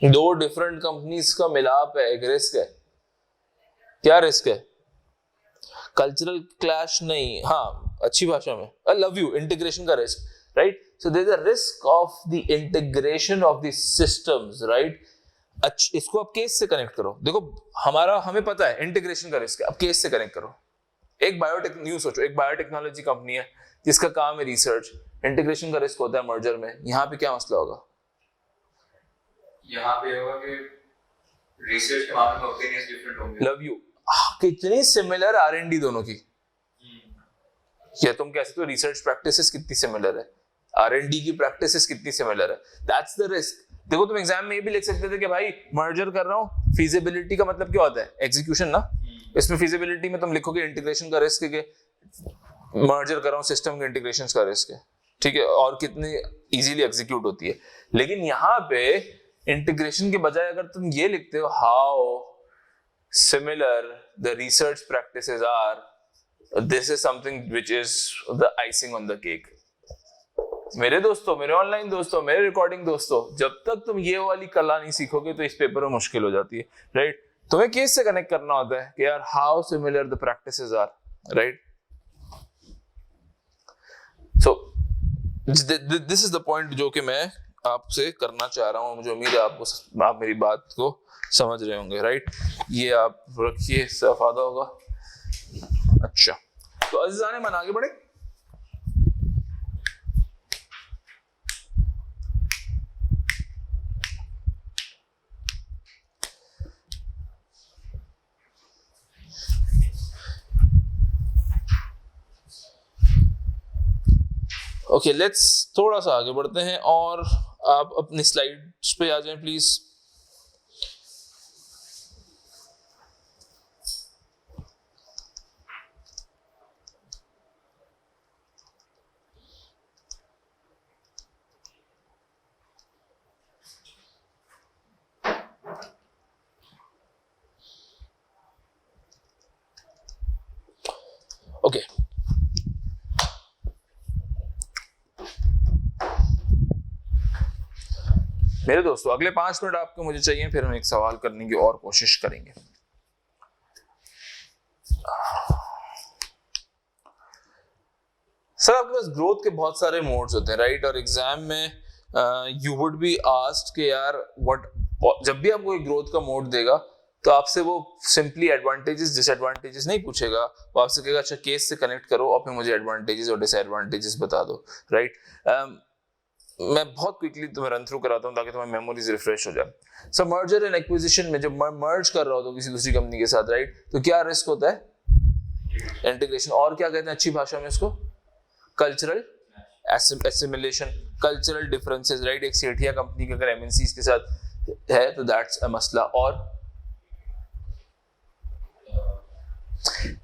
2 डिफरेंट कंपनीज का मिलाप है, एक रिस्क है। क्या रिस्क है? कल्चरल क्लैश नहीं, हाँ अच्छी भाषा में आई लव यू, इंटीग्रेशन का risk, right? So there is a risk of the integration of the systems, right? इसको आप केस से कनेक्ट करो। देखो हमें पता है इंटीग्रेशन का रिस्क है, अब केस से कनेक्ट करो। एक सोचो, एक बायोटेक्नोलॉजी कंपनी है जिसका काम है रिसर्च, इंटीग्रेशन का रिस्क होता है मर्जर में, यहाँ पे क्या मसला होगा? यहाँ पे होगा कि रिसर्च के मामले में ओपिनियंस डिफरेंट होंगे। लव यू, कितनी सिमिलर R&D दोनों की, या तुम कह सकते हो रिसर्च प्रैक्टिसेस कितनी सिमिलर है, R&D की प्रैक्टिसेस कितनी सिमिलर है, दैट्स द रिस्क। देखो तुम एग्जाम में ये भी लिख सकते थे कि भाई मर्जर कर रहा हूँ, फिजिबिलिटी का मतलब क्या होता है? एग्जीक्यूशन ना। इसमें फिजिबिलिटी में तुम लिखोगे इंटीग्रेशन का रिस्क है, मर्जर कर रहा हूँ सिस्टम के इंटीग्रेशन का रिस्क है, ठीक है, और कितनी इजीली एग्जीक्यूट होती है। लेकिन यहाँ पे इंटीग्रेशन के बजाय अगर तुम ये लिखते हो how similar the research practices are, this is something which is the icing on the cake. मेरे दोस्तों, मेरे ऑनलाइन दोस्तों, मेरे रिकॉर्डिंग दोस्तों, जब तक तुम ये वाली कला नहीं सीखोगे तो इस पेपर में मुश्किल हो जाती है, राइट? तुम्हें केस से कनेक्ट करना होता है कि यार how similar the practices are, right? So this is the point जो कि मैं आपसे करना चाह रहा हूं। मुझे उम्मीद है आप मेरी बात को समझ रहे होंगे, राइट? ये आप रखिए, इससे फायदा होगा। अच्छा, तो अज़ीज़ान मन आगे बढ़े। ओके, लेट्स थोड़ा सा आगे बढ़ते हैं और आप अपनी स्लाइड्स पे आ जाएं प्लीज। ओके, मेरे दोस्तों अगले 5 मिनट आपको मुझे चाहिए, फिर हम एक सवाल करने की और कोशिश करेंगे। सर, आपके पास ग्रोथ के बहुत सारे मोड्स होते हैं, राइट? और एग्जाम में यू वुड बी आस्क्ड कि यार जब भी आपको एक ग्रोथ का मोड देगा तो आपसे वो सिंपली एडवांटेजेस डिसएडवांटेजेस नहीं पूछेगा, वो आपसे कहेगा अच्छा केस से कनेक्ट करो और फिर मुझे एडवांटेजेस और डिसएडवांटेजेस बता दो, राइट? मैं बहुत क्विकली तुम्हें रन थ्रू कराता हूँ ताकि तुम्हारी मेमोरीज रिफ्रेश हो जाए। सो मर्जर एंड एक्विजिशन में जब मर्ज कर रहा हो तो किसी दूसरी कंपनी के साथ, राइट, तो क्या रिस्क होता है? इंटीग्रेशन। और क्या कहते हैं अच्छी भाषा में इसको? Cultural assimilation, cultural differences, right? एक सेठिया कंपनी के अगर एमएनसीज के साथ है तो दैट्स अ मसला। और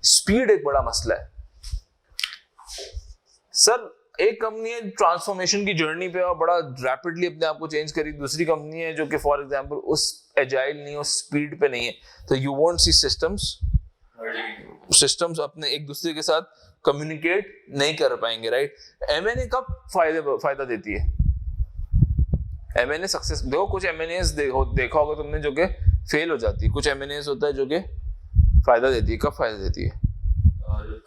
स्पीड एक बड़ा मसला है। सर, एक कंपनी है ट्रांसफॉर्मेशन की जर्नी पे और बड़ा रैपिडली अपने आप को चेंज करी, दूसरी कंपनी है जो कि फॉर एग्जांपल उस एजाइल नहीं, उस स्पीड पे नहीं है, तो यू वोंट सी सिस्टम्स अपने एक दूसरे के साथ कम्युनिकेट नहीं कर पाएंगे, राइट? एमएनए कब फायदा देती है? एमएनए सक्सेस देखो, कुछ एमएनएस देखा होगा तुमने जो कि फेल हो जाती है, कुछ एमएनएस होता है जो कि फायदा देती है। कब फायदा देती है?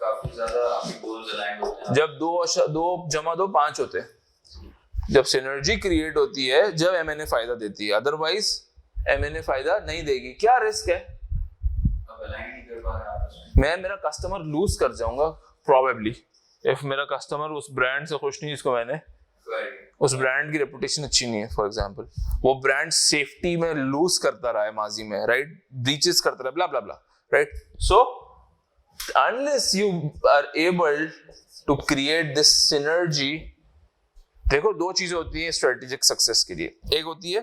काफी ज्यादा आपके गोल्स अलाइन होते हैं, जब 2 + 2 = 5 होते हैं, जब सिनर्जी क्रिएट होती है, जब एमएनए फायदा देती है, अदरवाइज एमएनए फायदा नहीं देगी। क्या रिस्क है? अब अलाइन नहीं कर पा रहे आपस में, मैं मेरा कस्टमर लूज कर जाऊंगा प्रोबेबली, इफ मेरा कस्टमर उस ब्रांड से खुश नहीं जिसको मैंने, उस ब्रांड की रेपुटेशन अच्छी नहीं है, फॉर एग्जांपल वो ब्रांड सेफ्टी में लूज करता रहा है माजी में, राइट? ब्रीचेस करता रहा, blah blah blah, right? So unless you are able to create this synergy, देखो 2 चीजें होती हैं स्ट्रेटेजिक सक्सेस के लिए। एक होती है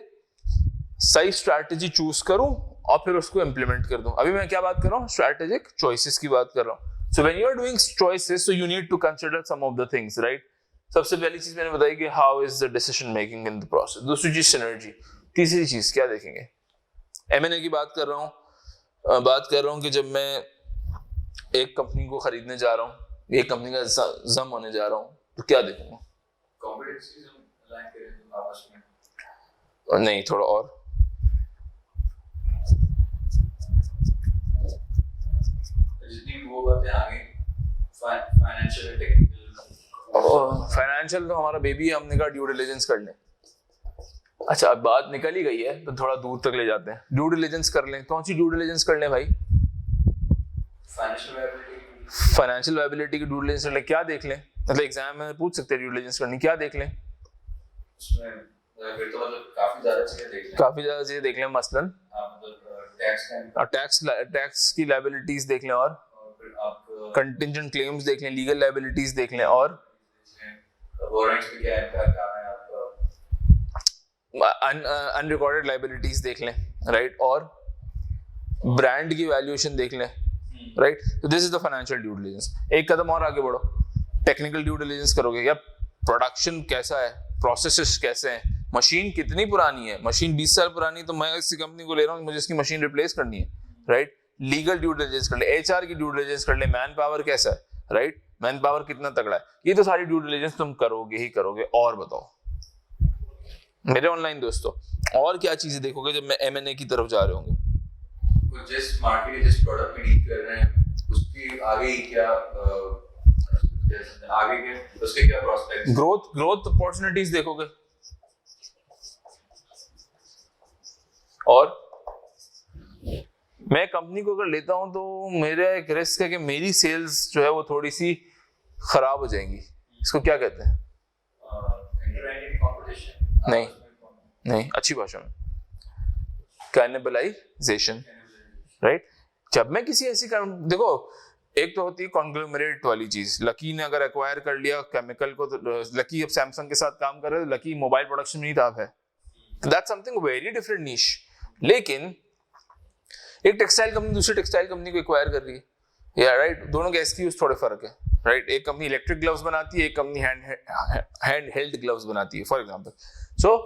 सही स्ट्रैटेजी चूज करूं और फिर उसको इंप्लीमेंट कर दूं। अभी मैं क्या बात कर रहा हूं? स्ट्रैटेजिक चॉइसेस की बात कर रहा हूं। So when you are doing choices, so you need to consider some of the things, right? सबसे पहली चीज मैंने बताई कि how is the decision making in the process. दूसरी चीज सिनर्जी। तीसरी चीज क्या देखेंगे? एमएनए की बात कर रहा हूं कि जब मैं एक कंपनी को खरीदने जा रहा हूँ, एक कंपनी का जम होने जा रहा हूँ, तो क्या देखूंगा? कॉम्पिटेंसीज अलाइन करें आपस में, और नहीं, थोड़ा और जितनी वो बातें आगे फाइनेंशियल टेक्निकल। फाइनेंशियल तो हमारा बेबी है, हमने कहा ड्यू डिलिजेंस कर लें। अच्छा, अब बात निकल ही गई है तो थोड़ा दूर तक ले जाते हैं। ड्यू डिलिजेंस कर लें। कौन सी ड्यू डिलिजेंस कर लें भाई? फाइनेंशियल वायबिलिटी की ड्यू डिलिजेंस कर लें। क्या देख लें? मतलब एग्जाम में पूछ सकते हैं ड्यू डिलिजेंस करनी, क्या देख लें? उसमें फिर तो मतलब काफी ज्यादा चीजें देख लें, मसलन टैक्स की लायबिलिटीज देख लें, और फिर आप कंटिंजेंट क्लेम्स देख लें, लीगल लायबिलिटीज देख लें, और वारंट्स पे क्या इम्पैक्ट आ रहा है आपका, अनरिकॉर्डेड लायबिलिटीज देख लें, राइट? और ब्रांड की वैल्यूएशन देख लें, राइट? तो this is the financial due diligence. एक कदम और आगे बढ़ो, टेक्निकल ड्यू डिलिजेंस करोगे। या प्रोडक्शन कैसा है, प्रोसेसेस कैसे हैं, मशीन कितनी पुरानी है, मशीन 20 साल पुरानी है तो मैं इसी कंपनी को ले रहा हूँ, मुझे इसकी मशीन रिप्लेस करनी है, राइट। लीगल ड्यू डिलिजेंस कर ले, एचआर की ड्यू डिलिजेंस कर ले, मैन पावर कैसा है, राइट, मैन पावर कितना तगड़ा है, ये तो सारी ड्यू डिलिजेंस तुम करोगे ही करोगे। और बताओ मेरे ऑनलाइन दोस्तों, और क्या चीजें देखोगे जब मैं M&A की तरफ जा रहे होंगे? जिस मार्केट जिस प्रोडक्ट में डील कर रहे हैं उसकी आगे क्या आगे के उसके क्या प्रोस्पेक्ट्स, ग्रोथ अपॉर्चुनिटीज देखोगे। और मैं कंपनी को अगर लेता हूं तो मेरा एक रिस्क है कि मेरी सेल्स जो है वो थोड़ी सी खराब हो जाएंगी। इसको क्या कहते हैं? नहीं नहीं, अच्छी भाषा में कैनिबलाइजेशन, राइट। जब मैं किसी ऐसी देखो, एक तो होती है कॉन्ग्लोमरेट वाली चीज, लकी ने अगर एक्वायर कर लिया केमिकल को, तो लकी अब सैमसंग के साथ काम कर रहे हैं, लकी मोबाइल प्रोडक्शन में ही था है, दैट्स समथिंग वेरी डिफरेंट नीश। लेकिन एक टेक्सटाइल कंपनी दूसरी टेक्सटाइल कंपनी को एक्वायर कर रही है, या राइट, दोनों के एसक्यूज थोड़े फर्क है, राइट। एक कंपनी इलेक्ट्रिक ग्लव्स बनाती है, एक कंपनी हैंड हेल्ड ग्लव्स बनाती है, फॉर एग्जांपल। सो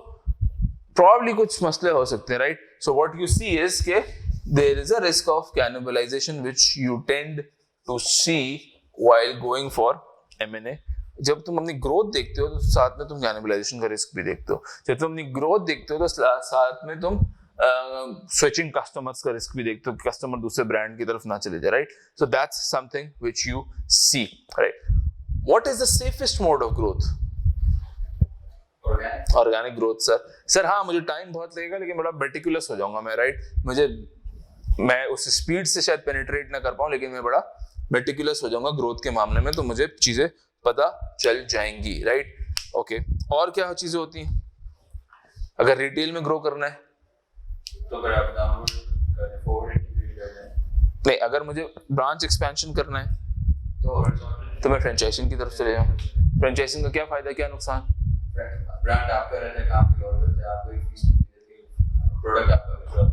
प्रॉब्ली कुछ मसले हो सकते हैं, right. So what you see is के there is a risk of cannibalization which you tend to see while going for M&A। जब तुम अपनी ग्रोथ देखते हो तो साथ में तुम कैनिबलाइजेशन का रिस्क भी देखते हो। जब तुम अपनी ग्रोथ देखते हो तो साथ में तुम स्विचिंग कस्टमर्स का रिस्क भी देखते हो, कस्टमर दूसरे ब्रांड की तरफ ना चले जाए, right. So that's something which you see, right. What is the safest mode of growth? Organic growth. Sir हाँ, मुझे टाइम बहुत लगेगा लेकिन बड़ा मेटिकुलस हो जाऊंगा मैं, राइट। मैं उस स्पीड से शायद पेनिट्रेट ना कर पाऊं, लेकिन मैं बड़ा मेटिकुलस हो जाऊंगा ग्रोथ के मामले में, तो मुझे चीजें पता चल जाएंगी, राइट। ओके, और क्या चीजें होती हैं अगर रिटेल में ग्रो करना है? तो अगर आप डाउनलोड करें, फॉरवर्ड इंटीग्रेट कर दें। नहीं, अगर मुझे ब्रांच एक्सपेंशन करना है तो मैं फ्रेंचाइजिंग की तरफ चले जाऊं। फ्रेंचाइजिंग का क्या फायदा, क्या नुकसान? ब्रांड आपका रहता है, काम भी और करते हैं, आपको एक फीस मिलती है, प्रोडक्ट आपका बिक जाता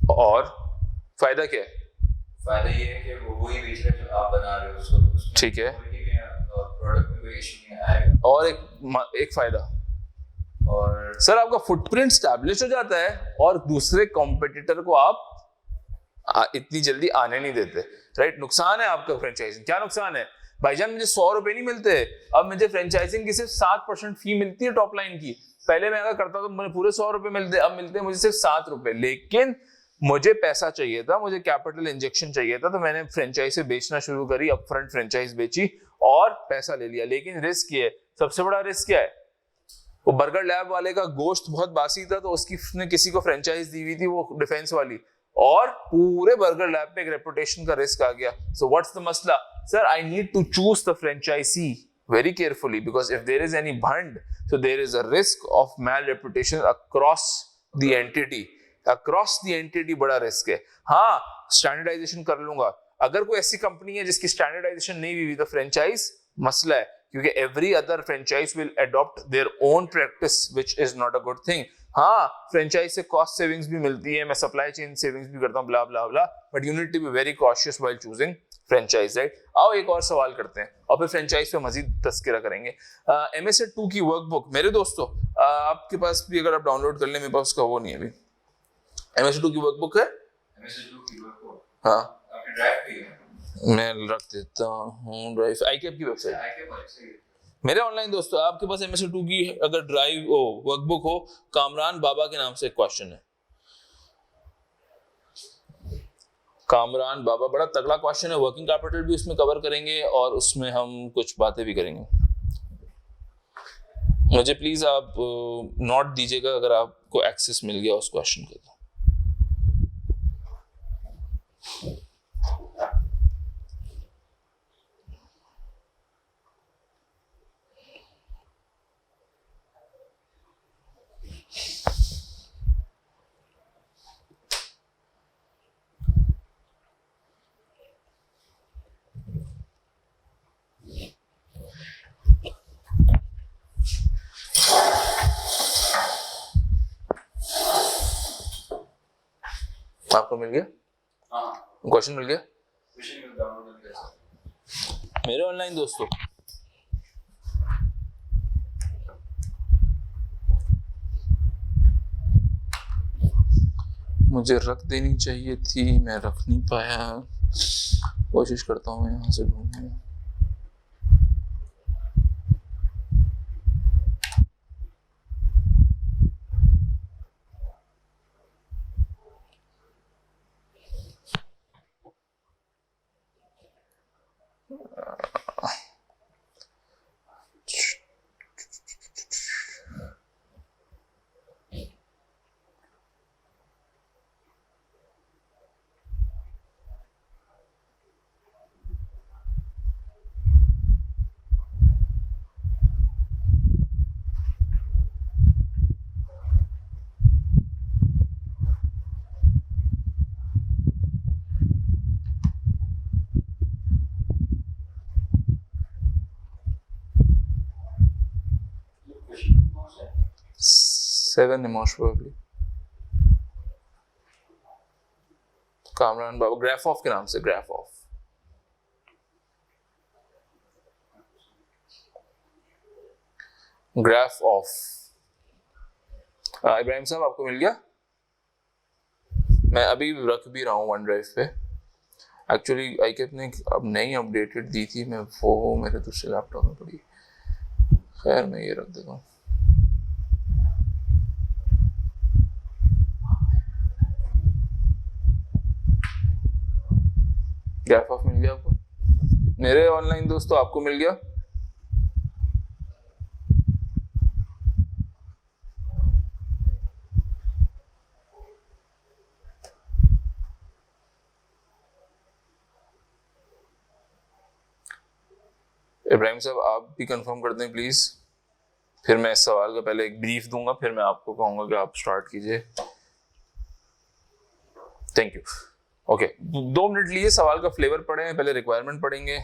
है। और फायदा क्या है? फायदा ये है कि वो वही बेच रहे हैं जो आप बना रहे हो, उसको ठीक है, प्रोडक्ट में कोई इशू नहीं आएगा। और एक फायदा, और सर आपका फुटप्रिंट स्टैब्लिश हो जाता है और दूसरे कॉम्पिटिटर को आप इतनी जल्दी आने नहीं देते, राइट। नुकसान है आपका फ्रेंचाइजिंग, क्या नुकसान है? भाईजान मुझे 100 रुपए नहीं मिलते, अब मुझे फ्रेंचाइजिंग की सिर्फ 7% फी मिलती है टॉप लाइन की। पहले मैं अगर करता तो मुझे पूरे 100 रुपए मिलते, अब मिलते मुझे सिर्फ 7 रुपए। लेकिन मुझे पैसा चाहिए था, मुझे कैपिटल इंजेक्शन चाहिए था, तो मैंने फ्रेंचाइज से बेचना शुरू करी, अपफ्रंट फ्रेंचाइज बेची और पैसा ले लिया। लेकिन रिस्क ये है, सबसे बड़ा रिस्क क्या है? वो बर्गर लैब वाले का गोश्त बहुत बासी था, तो उसने किसी को फ्रेंचाइज दी हुई थी, वो डिफेंस वाली, और पूरे बर्गर लैब पे एक रेपुटेशन का रिस्क आ गया। सो व्हाट्स द मसला? Sir I need to choose the franchisee very carefully, because if there is any bhand, so there is a risk of mal reputation across the entity बड़ा रिस्क है। हाँ, स्टैंडर्डाइजेशन कर लूंगा। अगर कोई ऐसी कंपनी है जिसकी स्टैंडर्डाइजेशन नहीं हुई तो फ्रेंचाइज मसला है, क्योंकि every other franchise will adopt their own practice which is not a good thing. हाँ, फ्रेंचाइज से कॉस्ट सेविंग्स भी मिलती है, मैं सप्लाई चेन सेविंग्स भी करता हूँ, blah blah blah, but you need to be very cautious while choosing franchise, right. आओ एक और सवाल करते हैं और फिर फ्रेंचाइज पे मजीद तस्करा करेंगे। MSA 2 की वर्कबुक मेरे दोस्तों आपके पास भी अगर आप डाउनलोड कर लें, मेरे पास उसका वो नहीं है अभी। MSA 2 की वर्कबुक है, MSA 2 की वर्कबुक, हाँ आपकी ड्राइव पे है, मैं रख देता हूँ ड्राइव, आईकेप की वेबसाइट, आईकेप वेबसाइट। मेरे ऑनलाइन दोस्तों आपके पास MSA 2 की अगर ड्राइव हो, वर्कबुक हो, कामरान बाबा के नाम से एक क्वेश्चन है, कामरान बाबा, बड़ा तगड़ा क्वेश्चन है। वर्किंग कैपिटल भी उसमें कवर करेंगे और उसमें हम कुछ बातें भी करेंगे। मुझे प्लीज आप नोट दीजिएगा अगर आपको एक्सेस मिल गया उस क्वेश्चन का। आपको मिल गया? हाँ, क्वेश्चन मिल गया? क्वेश्चन में डाउनलोड कर लिया। मेरे ऑनलाइन दोस्तों मुझे रख देनी चाहिए थी, मैं रख नहीं पाया। कोशिश करता हूँ यहाँ से ढूंढने। Seven most probably। Kamran Baba graph of के नाम से, graph of. Graph of. Ibrahim साहब आपको मिल गया? मैं अभी रख भी रहा हूँ वन ड्राइव पे। एक्चुअली आईकेप ने अब नई अपडेटेड दी थी, मैं वो मेरे दूसरे लैपटॉप में पड़ी। खैर मैं ये रख देता हूँ। ग्राफ ऑफ मिल गया आपको? मेरे ऑनलाइन दोस्तों आपको मिल गया? इब्राहिम साहब आप भी कंफर्म कर दें प्लीज, फिर मैं इस सवाल का पहले एक ब्रीफ दूंगा, फिर मैं आपको कहूंगा कि आप स्टार्ट कीजिए। Thank you. ओके, 2 मिनट लिए, सवाल का फ्लेवर पढ़ें, पहले रिक्वायरमेंट पढ़ेंगे।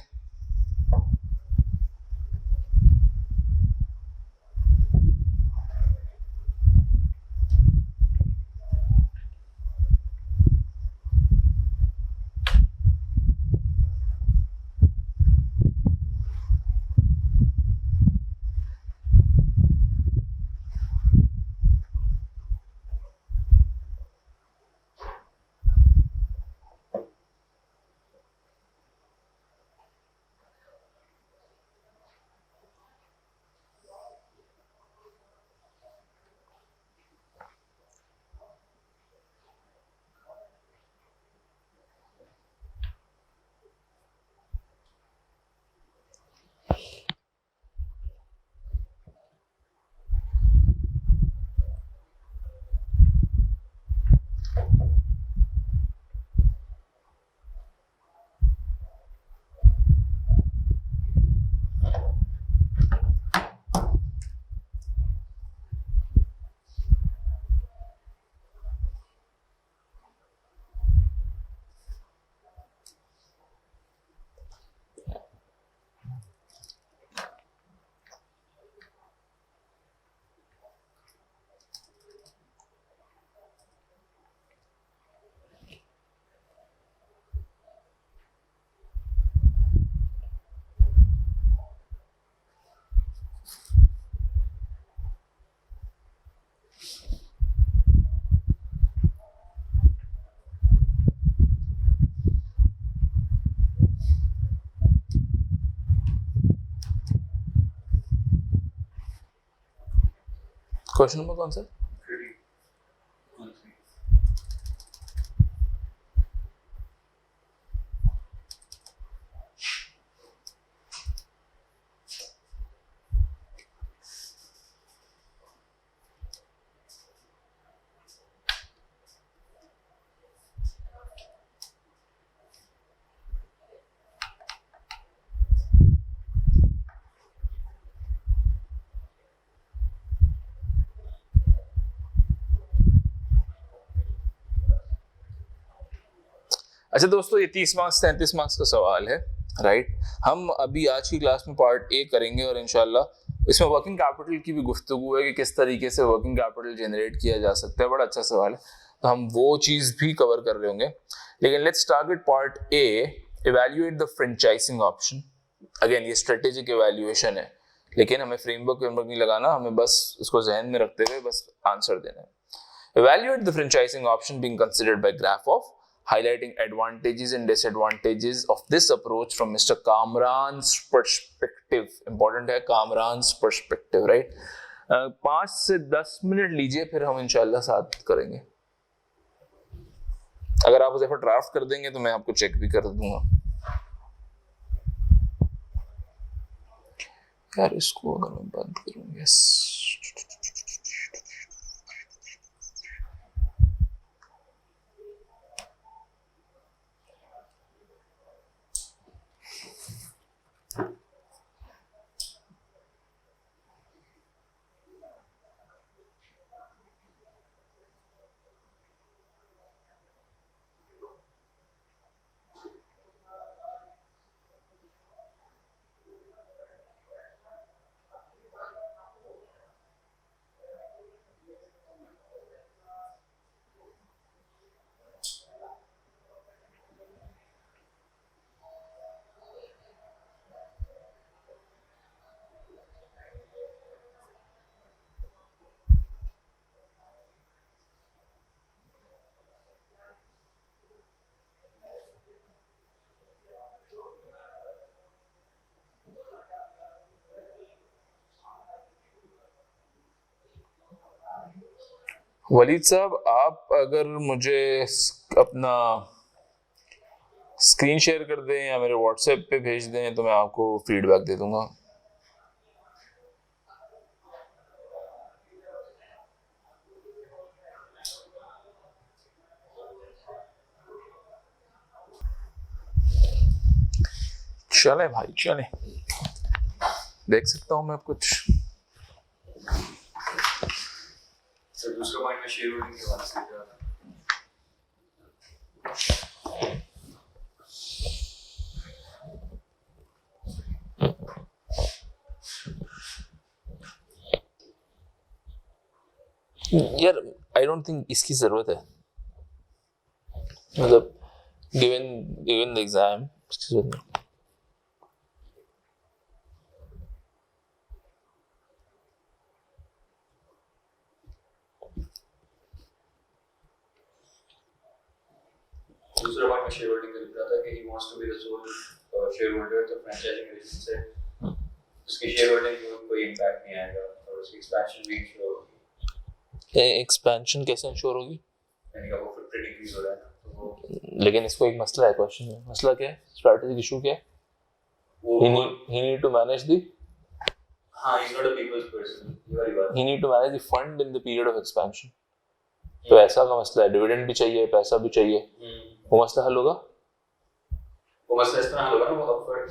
क्वेश्चन नंबर कौन सा? अच्छा दोस्तों, ये 30 मार्क्स 33 मार्क्स का सवाल है, राइट। हम अभी आज की क्लास में पार्ट ए करेंगे और इंशाल्लाह इसमें वर्किंग कैपिटल की भी गुफ्तगू है कि किस तरीके से वर्किंग कैपिटल जनरेट किया जा सकता है। बड़ा अच्छा सवाल है, तो हम वो चीज भी कवर कर रहे होंगे। लेकिन let's target part A, evaluate the franchising option. Again ये स्ट्रेटेजिक इवैल्यूएशन है, लेकिन हमें फ्रेमवर्क नहीं लगाना, हमें बस इसको जहन में रखते हुए बस आंसर देना है। Evaluate the franchising option being considered by graph of, highlighting advantages and disadvantages of this approach from Mr. Kamran's perspective. Important है Kamran's perspective, right? 5 से 10 मिनट लीजिए, फिर हम इंशाल्लाह साथ करेंगे. अगर आप उसे ड्राफ्ट कर देंगे तो मैं आपको चेक भी कर दूंगा. यार इसको अगर मैं बंद करूँ, यस, वलीद साहब, आप अगर मुझे अपना स्क्रीन शेयर कर दें या मेरे व्हाट्सएप पे भेज दें तो मैं आपको फीडबैक दे दूंगा. चले भाई चले, देख सकता हूँ मैं कुछ. दूसरा पॉइंट में शेयर होल्डिंग के बारे में यार आई डोंट थिंक इसकी जरूरत है. मतलब गिवन द एग्जाम इसकी जरूरत नहीं. दूसरा पॉइंट में शेयर होल्डिंग का लिख रहा था कि he wants to be the sole shareholder, तो फ्रेंचाइजिंग रीजन से उसकी शेयर होल्डिंग में कोई इंपैक्ट नहीं आएगा और उसकी एक्सपेंशन भी इंश्योर होगी. एक्सपेंशन कैसे इंश्योर होगी? यानी कि वो फुटप्रिंट इंक्रीज हो रहा है ना, तो वो, लेकिन इसको एक मसला है. क्वेश्चन में मसला क्या है? स्ट्रेटेजिक इशू क्या है? he need to manage the, हाँ, he's not a people's person, ये वाली बात. he need to manage the fund in the period of expansion. तो ऐसा का मसला है, डिविडेंड भी चाहिए, पैसा भी चाहिए. वो मसला हल होगा. वो मसला इस तरह हल होगा ना, वो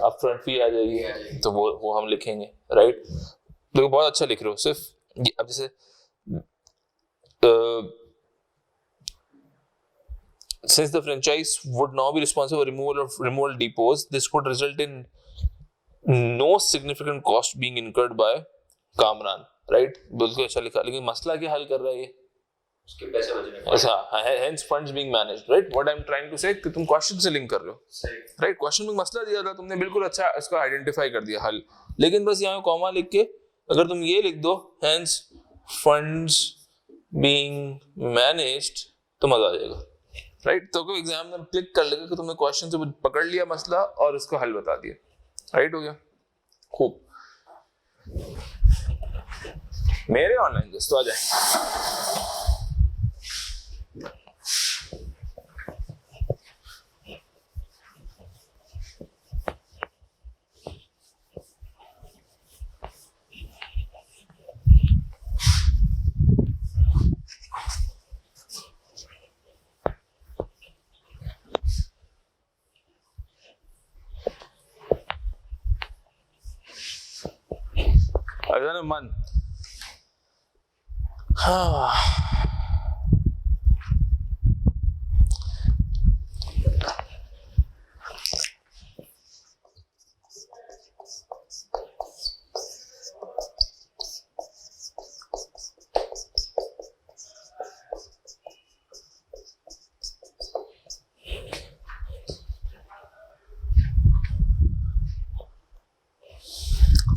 अपफ्रंट फी आ जाएगी, तो वो हम लिखेंगे, राइट? देखो बहुत अच्छा लिख रहे हो. सिर्फ अब जैसे since the franchise would now be responsible for removal depots, this could result in no significant cost being incurred by Kamran, right? बिल्कुल अच्छा लिखा. लेकिन मसला क्या हल कर रहा है ये? उसके पैसे बचने का. ऐसा hence funds being managed, right? What I'm trying to say कि तुम क्वेश्चन से लिंक कर रहे हो, राइट? क्वेश्चन में मसला दिया था, तुमने बिल्कुल अच्छा इसको आइडेंटिफाई कर दिया हल. लेकिन बस यहाँ कॉमा लिख के अगर तुम ये लिख दो hence funds being managed तो मजा आ जाएगा, राइट? तो कोई एग्जामिनर क्लिक कर लेगा कि तुमने क्वेश्चन से पकड़ लिया मसला और उसको हल बता दिया, राइट? हो गया. खूब. मेरे ऑनलाइन दोस्त तो आ जाए. अगर मन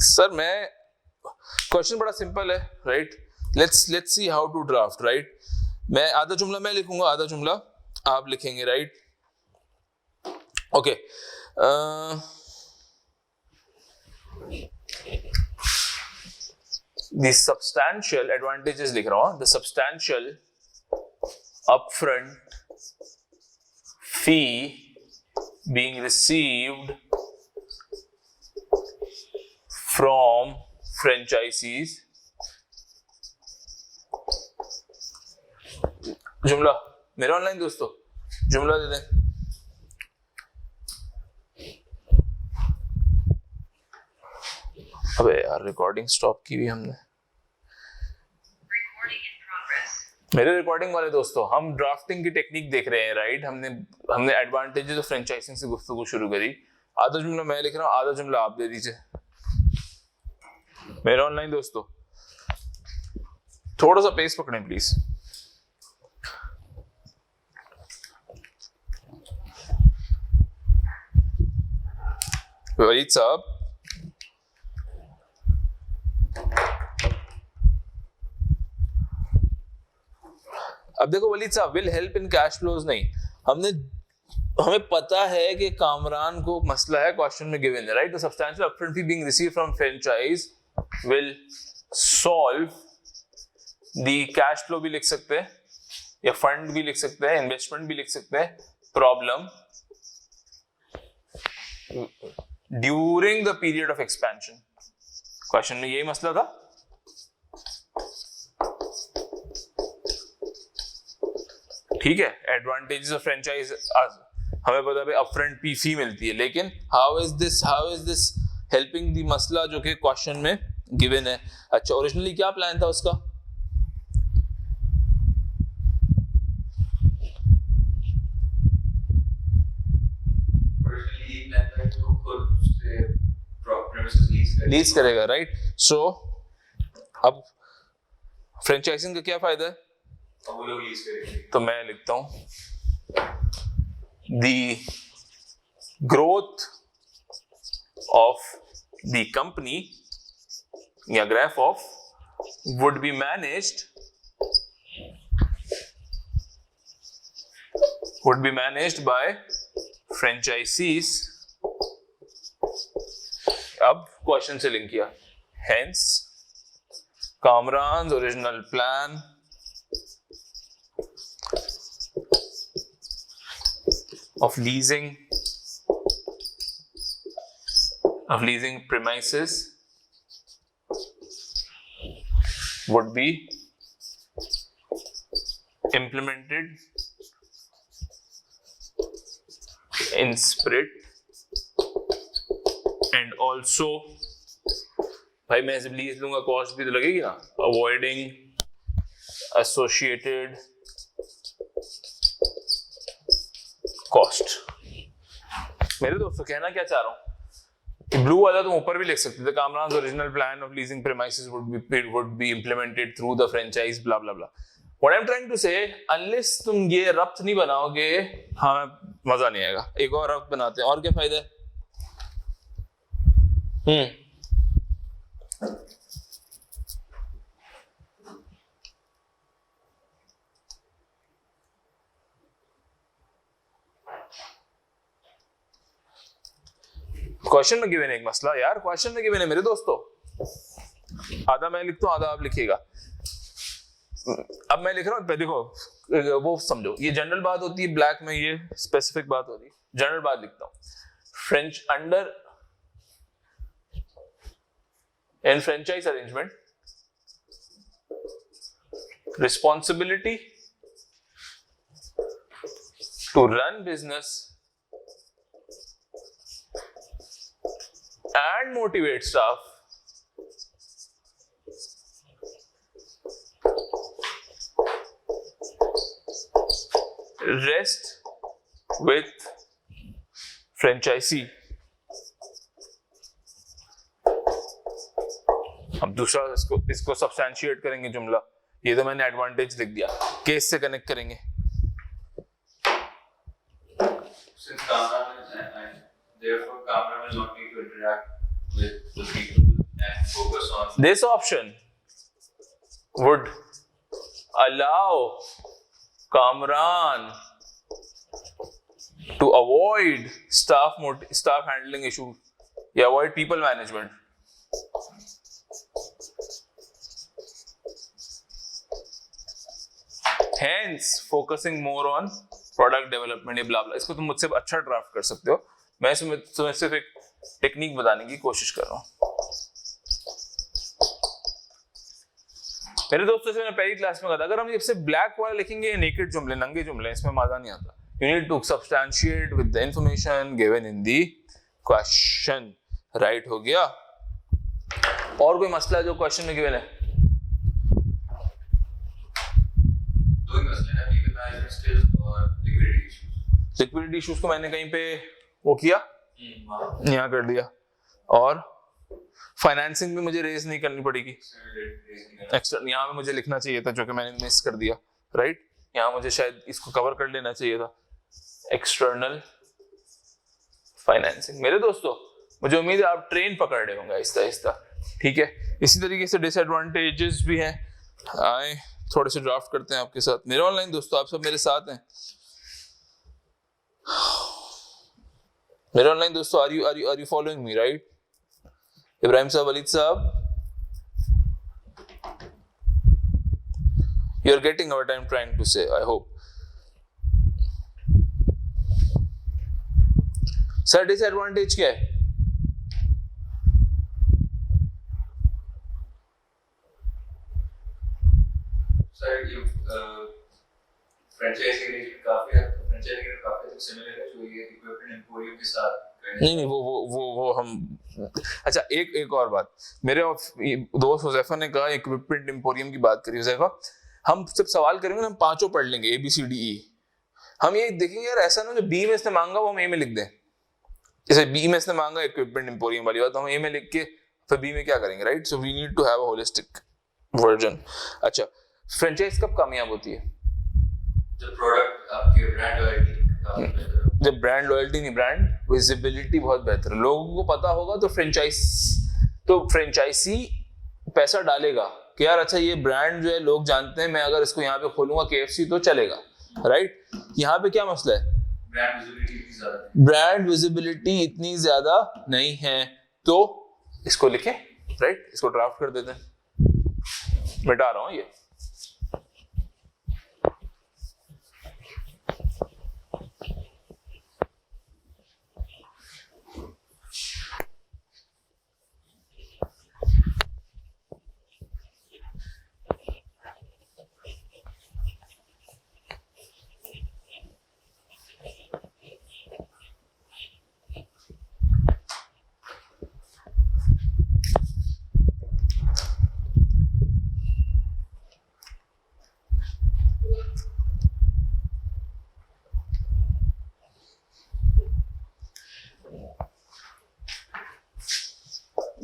सर मैं क्वेश्चन बड़ा सिंपल है, right? Let's see how to draft, right? मैं आधा जुमला मैं लिखूंगा, आधा जुमला आप लिखेंगे, right? Okay, the substantial advantages लिख रहा हूं, the substantial upfront fee being received from franchisees. जुमला मेरे ऑनलाइन दोस्तों, जुमला दे दें। अबे यार रिकॉर्डिंग स्टॉप की भी हमने। मेरे रिकॉर्डिंग वाले दोस्तों, हम ड्राफ्टिंग की टेक्निक देख रहे हैं, राइट? हमने एडवांटेजेस ऑफ फ्रेंचाइजिंग से गुफ्तगू शुरू करी। आधा जुमला मैं लिख रहा हूं, आधा जुमला आप दे दीजिए मेरे ऑनलाइन दोस्तों। थोड़ा सा पेस पकड़ें प्लीज। वलीद साहब, अब देखो वलीद साहब, will help in cash flows नहीं, हमें पता है कि कामरान को मसला है, क्वेश्चन में गिवन है, right? The substantial upfront fee being received from franchise will solve the cash flow भी लिख सकते हैं, या फंड भी लिख सकते हैं, इन्वेस्टमेंट भी लिख सकते हैं, problem during the period of expansion. Question में यही मसला था। ठीक है, एडवांटेजेस ऑफ फ्रेंचाइज हमें पता है अपफ्रंट फी मिलती है, लेकिन how is this helping the मसला जो कि क्वेश्चन में गिवन है। अच्छा, ओरिजिनली क्या प्लान था उसका? लीज करेगा, राइट? सो अब फ्रेंचाइजिंग का क्या फायदा है? तो मैं लिखता हूं the growth of the company या graph of would be managed by franchisees। अब क्वेश्चन से लिंक किया, hence Kamran's original plan of leasing premises would be implemented in spirit and also, भाई मैं जब लीज लूंगा कॉस्ट भी तो लगेगी ना, avoiding associated कॉस्ट। मेरे दोस्तों कहना क्या चाह रहा हूं, ब्लू वाला तुम ऊपर भी लिख सकते थे, Kamran's original plan of leasing premises would be implemented through the franchise blah blah blah. What I am trying to say, unless तुम ये रब्त नहीं बनाओगे, हाँ मजा नहीं आएगा। एक और रब्त बनाते हैं, और क्या फायदा है? क्वेश्चन में गिवन है एक मसला यार, क्वेश्चन में गिवन है मेरे दोस्तों। आधा मैं लिखता हूं, आधा आप लिखिएगा। अब मैं लिख रहा हूं, देखो वो समझो, ये जनरल बात होती है, ब्लैक में ये स्पेसिफिक बात होती है। जनरल बात लिखता हूं, French under in franchise arrangement responsibility to run business and motivate staff rest with franchisee। अब दूसरा इसको सब्सटेंशिएट करेंगे जुमला, ये तो मैंने एडवांटेज लिख दिया, केस से कनेक्ट करेंगे। Therefore, Kamran will not need to interact with the people and focus on. This option would allow Kamran, to avoid staff handling issue, या avoid people management. Hence focusing more on product development, ये blah blah. इसको तुम मुझसे अच्छा ड्राफ्ट कर सकते हो, मैं तुम्हें सिर्फ एक टेक्निक बताने की कोशिश कर रहा हूँ. मेरे दोस्तों से मैंने पहली क्लास में कहा था, अगर हम सिर्फ ब्लैक वाला लिखेंगे, नेकेड जुमले, नंगे जुमले, इसमें मजा नहीं आता. You need to substantiate with the information given in the question. Right हो गया. और कोई मसला जो क्वेश्चन में गिवन है? दो ही मसले हैं, people management skills और liquidity issues. लिक्विडिटी इश्यूज को मैंने कहीं पे वो किया, यहाँ कर दिया. और फाइनेंसिंग भी मुझे रेज नहीं करनी पड़ेगी. एक्स्ट्रा यहाँ पे मुझे लिखना चाहिए था, जो कि मैंने मिस कर दिया. राइट, यहाँ मुझे शायद इसको कवर कर लेना चाहिए था, एक्सटर्नल फाइनेंसिंग. मेरे दोस्तों, मुझे उम्मीद है आप ट्रेन पकड़ रहे होंगे आहिस्ता आहिस्ता. ठीक है, इसी तरीके से डिसएडवांटेजेस भी हैं. आए थोड़े से ड्राफ्ट करते हैं आपके साथ. मेरे ऑनलाइन दोस्तों, आप सब मेरे साथ हैं. मेरे ऑनलाइन दोस्तों, are you following me? Right, Ibrahim साहब, वलीद साहब, you are getting what I'm trying to say, I hope. Sir disadvantage क्या है? सर ये फ्रेंचाइजी रिलेटेड काफी है, फ्रेंचाइजी के काफी सिमिलर है जो ये इक्विपमेंट एम्पोरियम के साथ. नहीं, वो हम, अच्छा एक और बात. मेरे दोस्त हुज़ैफा ने कहा इक्विपमेंट एम्पोरियम की बात करी. हुज़ैफा, हम जब सवाल करेंगे ना, हम पांचों पढ़ लेंगे, ABCDE. हम ये देखेंगे यार, ऐसा ना जो बी में इसने मांगा वो हम ए में लिख दें. जैसे बी में इसने मांगा इक्विपमेंट एम्पोरियम वाली बात, तो हम ए में लिख के फिर बी में क्या करेंगे? Right, so we need to have a holistic version. अच्छा, फ्रेंचाइज कब कामयाब होती है? जब प्रोडक्ट आपके ब्रांड लॉयल्टी, जब ब्रांड लॉयल्टी नहीं, ब्रांड विजिबिलिटी बहुत बेहतर है. लोगों को पता होगा तो फ्रेंचाइजी पैसा डालेगा कि यार अच्छा ये ब्रांड जो है लोग जानते हैं, मैं अगर इसको यहाँ पे खोलूंगा KFC तो चलेगा. राइट, यहाँ पे क्या मसला है? ब्रांड विजिबिलिटी इतनी ज्यादा नहीं है. तो इसको लिखें. राइट, इसको ड्राफ्ट कर देते हैं. मिटा रहा हूं ये.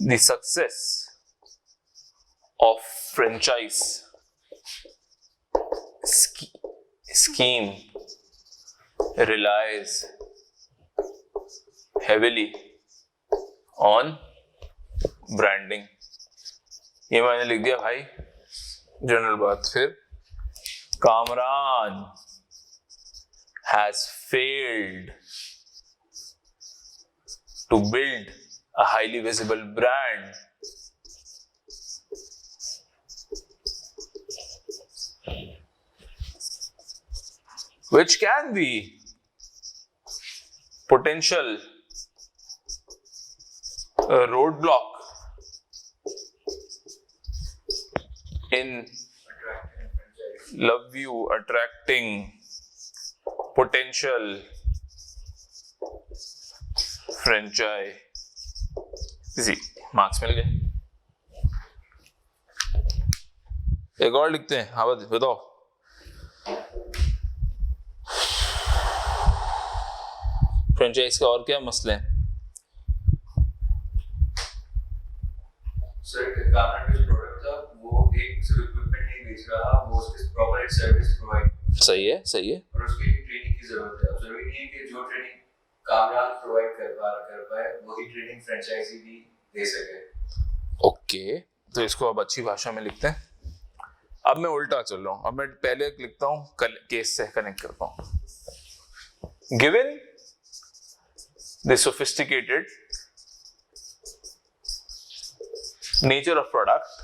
The success of franchise scheme relies heavily on branding. ये मैंने लिख दिया भाई, जनरल बात. फिर Kamran has failed to build a highly visible brand. Which can be potential roadblock in love you attracting potential franchise. जी, मार्क्स मिल गए. एक और लिखते हैं. हाँ बताओ. फ्रेंचाइज का और क्या मसले हैं? सर, कामरान का जो प्रोडक्ट था वो एक सिर्फ इक्विपमेंट नहीं बेच रहा, वो उसके प्रॉपर सर्विस प्रोवाइड. सही है, सही है. और उसके लिए ट्रेनिंग की जरूरत है. अब जरूरी नहीं है कि जो ट्रेनिंग कामरान प्रोवाइड कर पाए वही ट्रेनिंग फ्रेंचाइजी भी दे सके. ओके, तो इसको अब अच्छी भाषा में लिखते हैं. अब मैं उल्टा चल रहा हूं, अब मैं पहले लिखता हूं केस से कनेक्ट करता हूं। Given the sophisticated nature of product,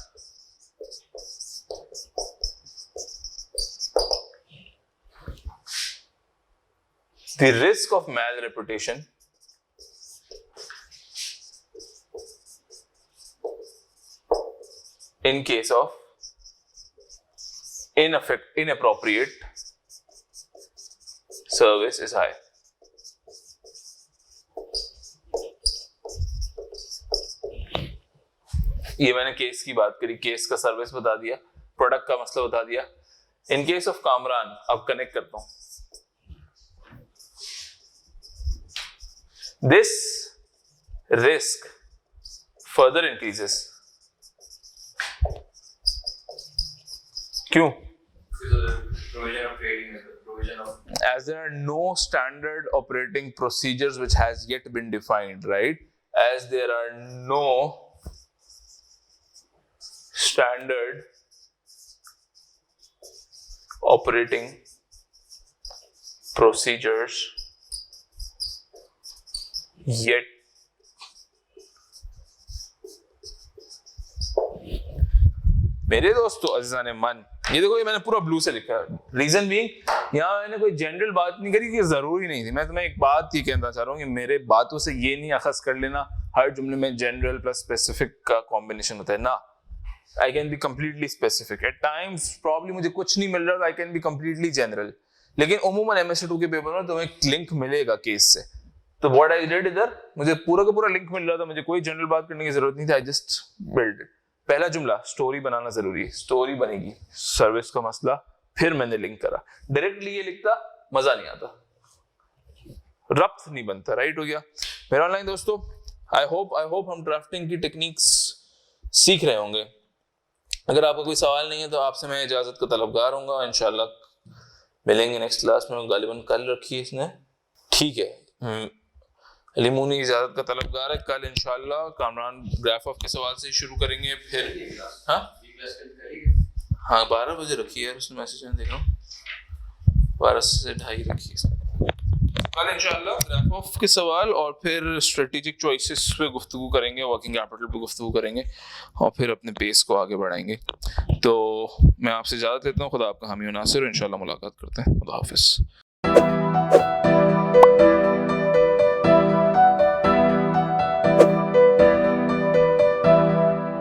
the risk of malreputation, in case of inappropriate service is high. ये मैंने केस की बात करी, केस का सर्विस बता दिया, प्रोडक्ट का मसला बता दिया। इन केस ऑफ कामरान अब कनेक्ट करता हूं। This risk further increases. क्यों? As there are no standard operating procedures which has yet been defined, right? As there are no standard operating procedures yet मेरे दोस्तों अज़ीज़ाने मन, ये देखो ये मैंने पूरा ब्लू से लिखा है। रीजन बीइंग यहाँ मैंने कोई जनरल बात नहीं करी कि जरूरी नहीं थी। मैं तुम्हें एक बात ये कहना चाह रहा हूँ कि मेरे बातों से ये नहीं अखज़ कर लेना हर जुमले में जनरल प्लस स्पेसिफिक का कॉम्बिनेशन होता है ना। I can be completely specific at times, probably मुझे कुछ नहीं मिल रहा तो I can be completely general, लेकिन उमूमन MSc2 के पेपर में तुम्हें एक लिंक मिलेगा केस से। तो व्हाट आई डिड, इधर मुझे पूरा का पूरा लिंक मिल रहा था, मुझे कोई जनरल बात करने की जरूरत नहीं थी, आई जस्ट बिल्ड इट। पहला जुमला स्टोरी बनाना जरूरी है, स्टोरी बनेगी, सर्विस का मसला, फिर मैंने लिंक करा। डायरेक्टली ये लिखता मजा नहीं आता, रब्त नहीं बनता, राइट हो गया। मेरे ऑनलाइन दोस्तों आई होप हम ड्राफ्टिंग की टेक्निक्स सीख रहे होंगे। अगर आपका कोई सवाल नहीं है तो आपसे मैं इजाजत का तलबगार हूँगा। इंशाल्लाह मिलेंगे नेक्स्ट क्लास में, गालिबन कल रखी है इसने, ठीक है। अलीमूनी इजाजत का तलबगार है। कल इंशाल्लाह कामरान ग्राफ ऑफ के सवाल से शुरू करेंगे। फिर हाँ 12 बजे रखी है उसने, मैसेज में देख रहा हूँ 12 से 2:30 रखी है कल इंशाल्लाह ग्राफ ऑफ के सवाल, और फिर स्ट्रेटेजिक चॉइसेस पे गुफ्तगू करेंगे, वर्किंग कैपिटल पे गुफ्तगू करेंगे, और फिर अपने पेस को आगे बढ़ाएंगे। तो मैं आपसे इजाजत लेता हूँ। खुदा आपका हामी व नासिर, इंशाल्लाह मुलाकात करते हैं। खुदा हाफिज़।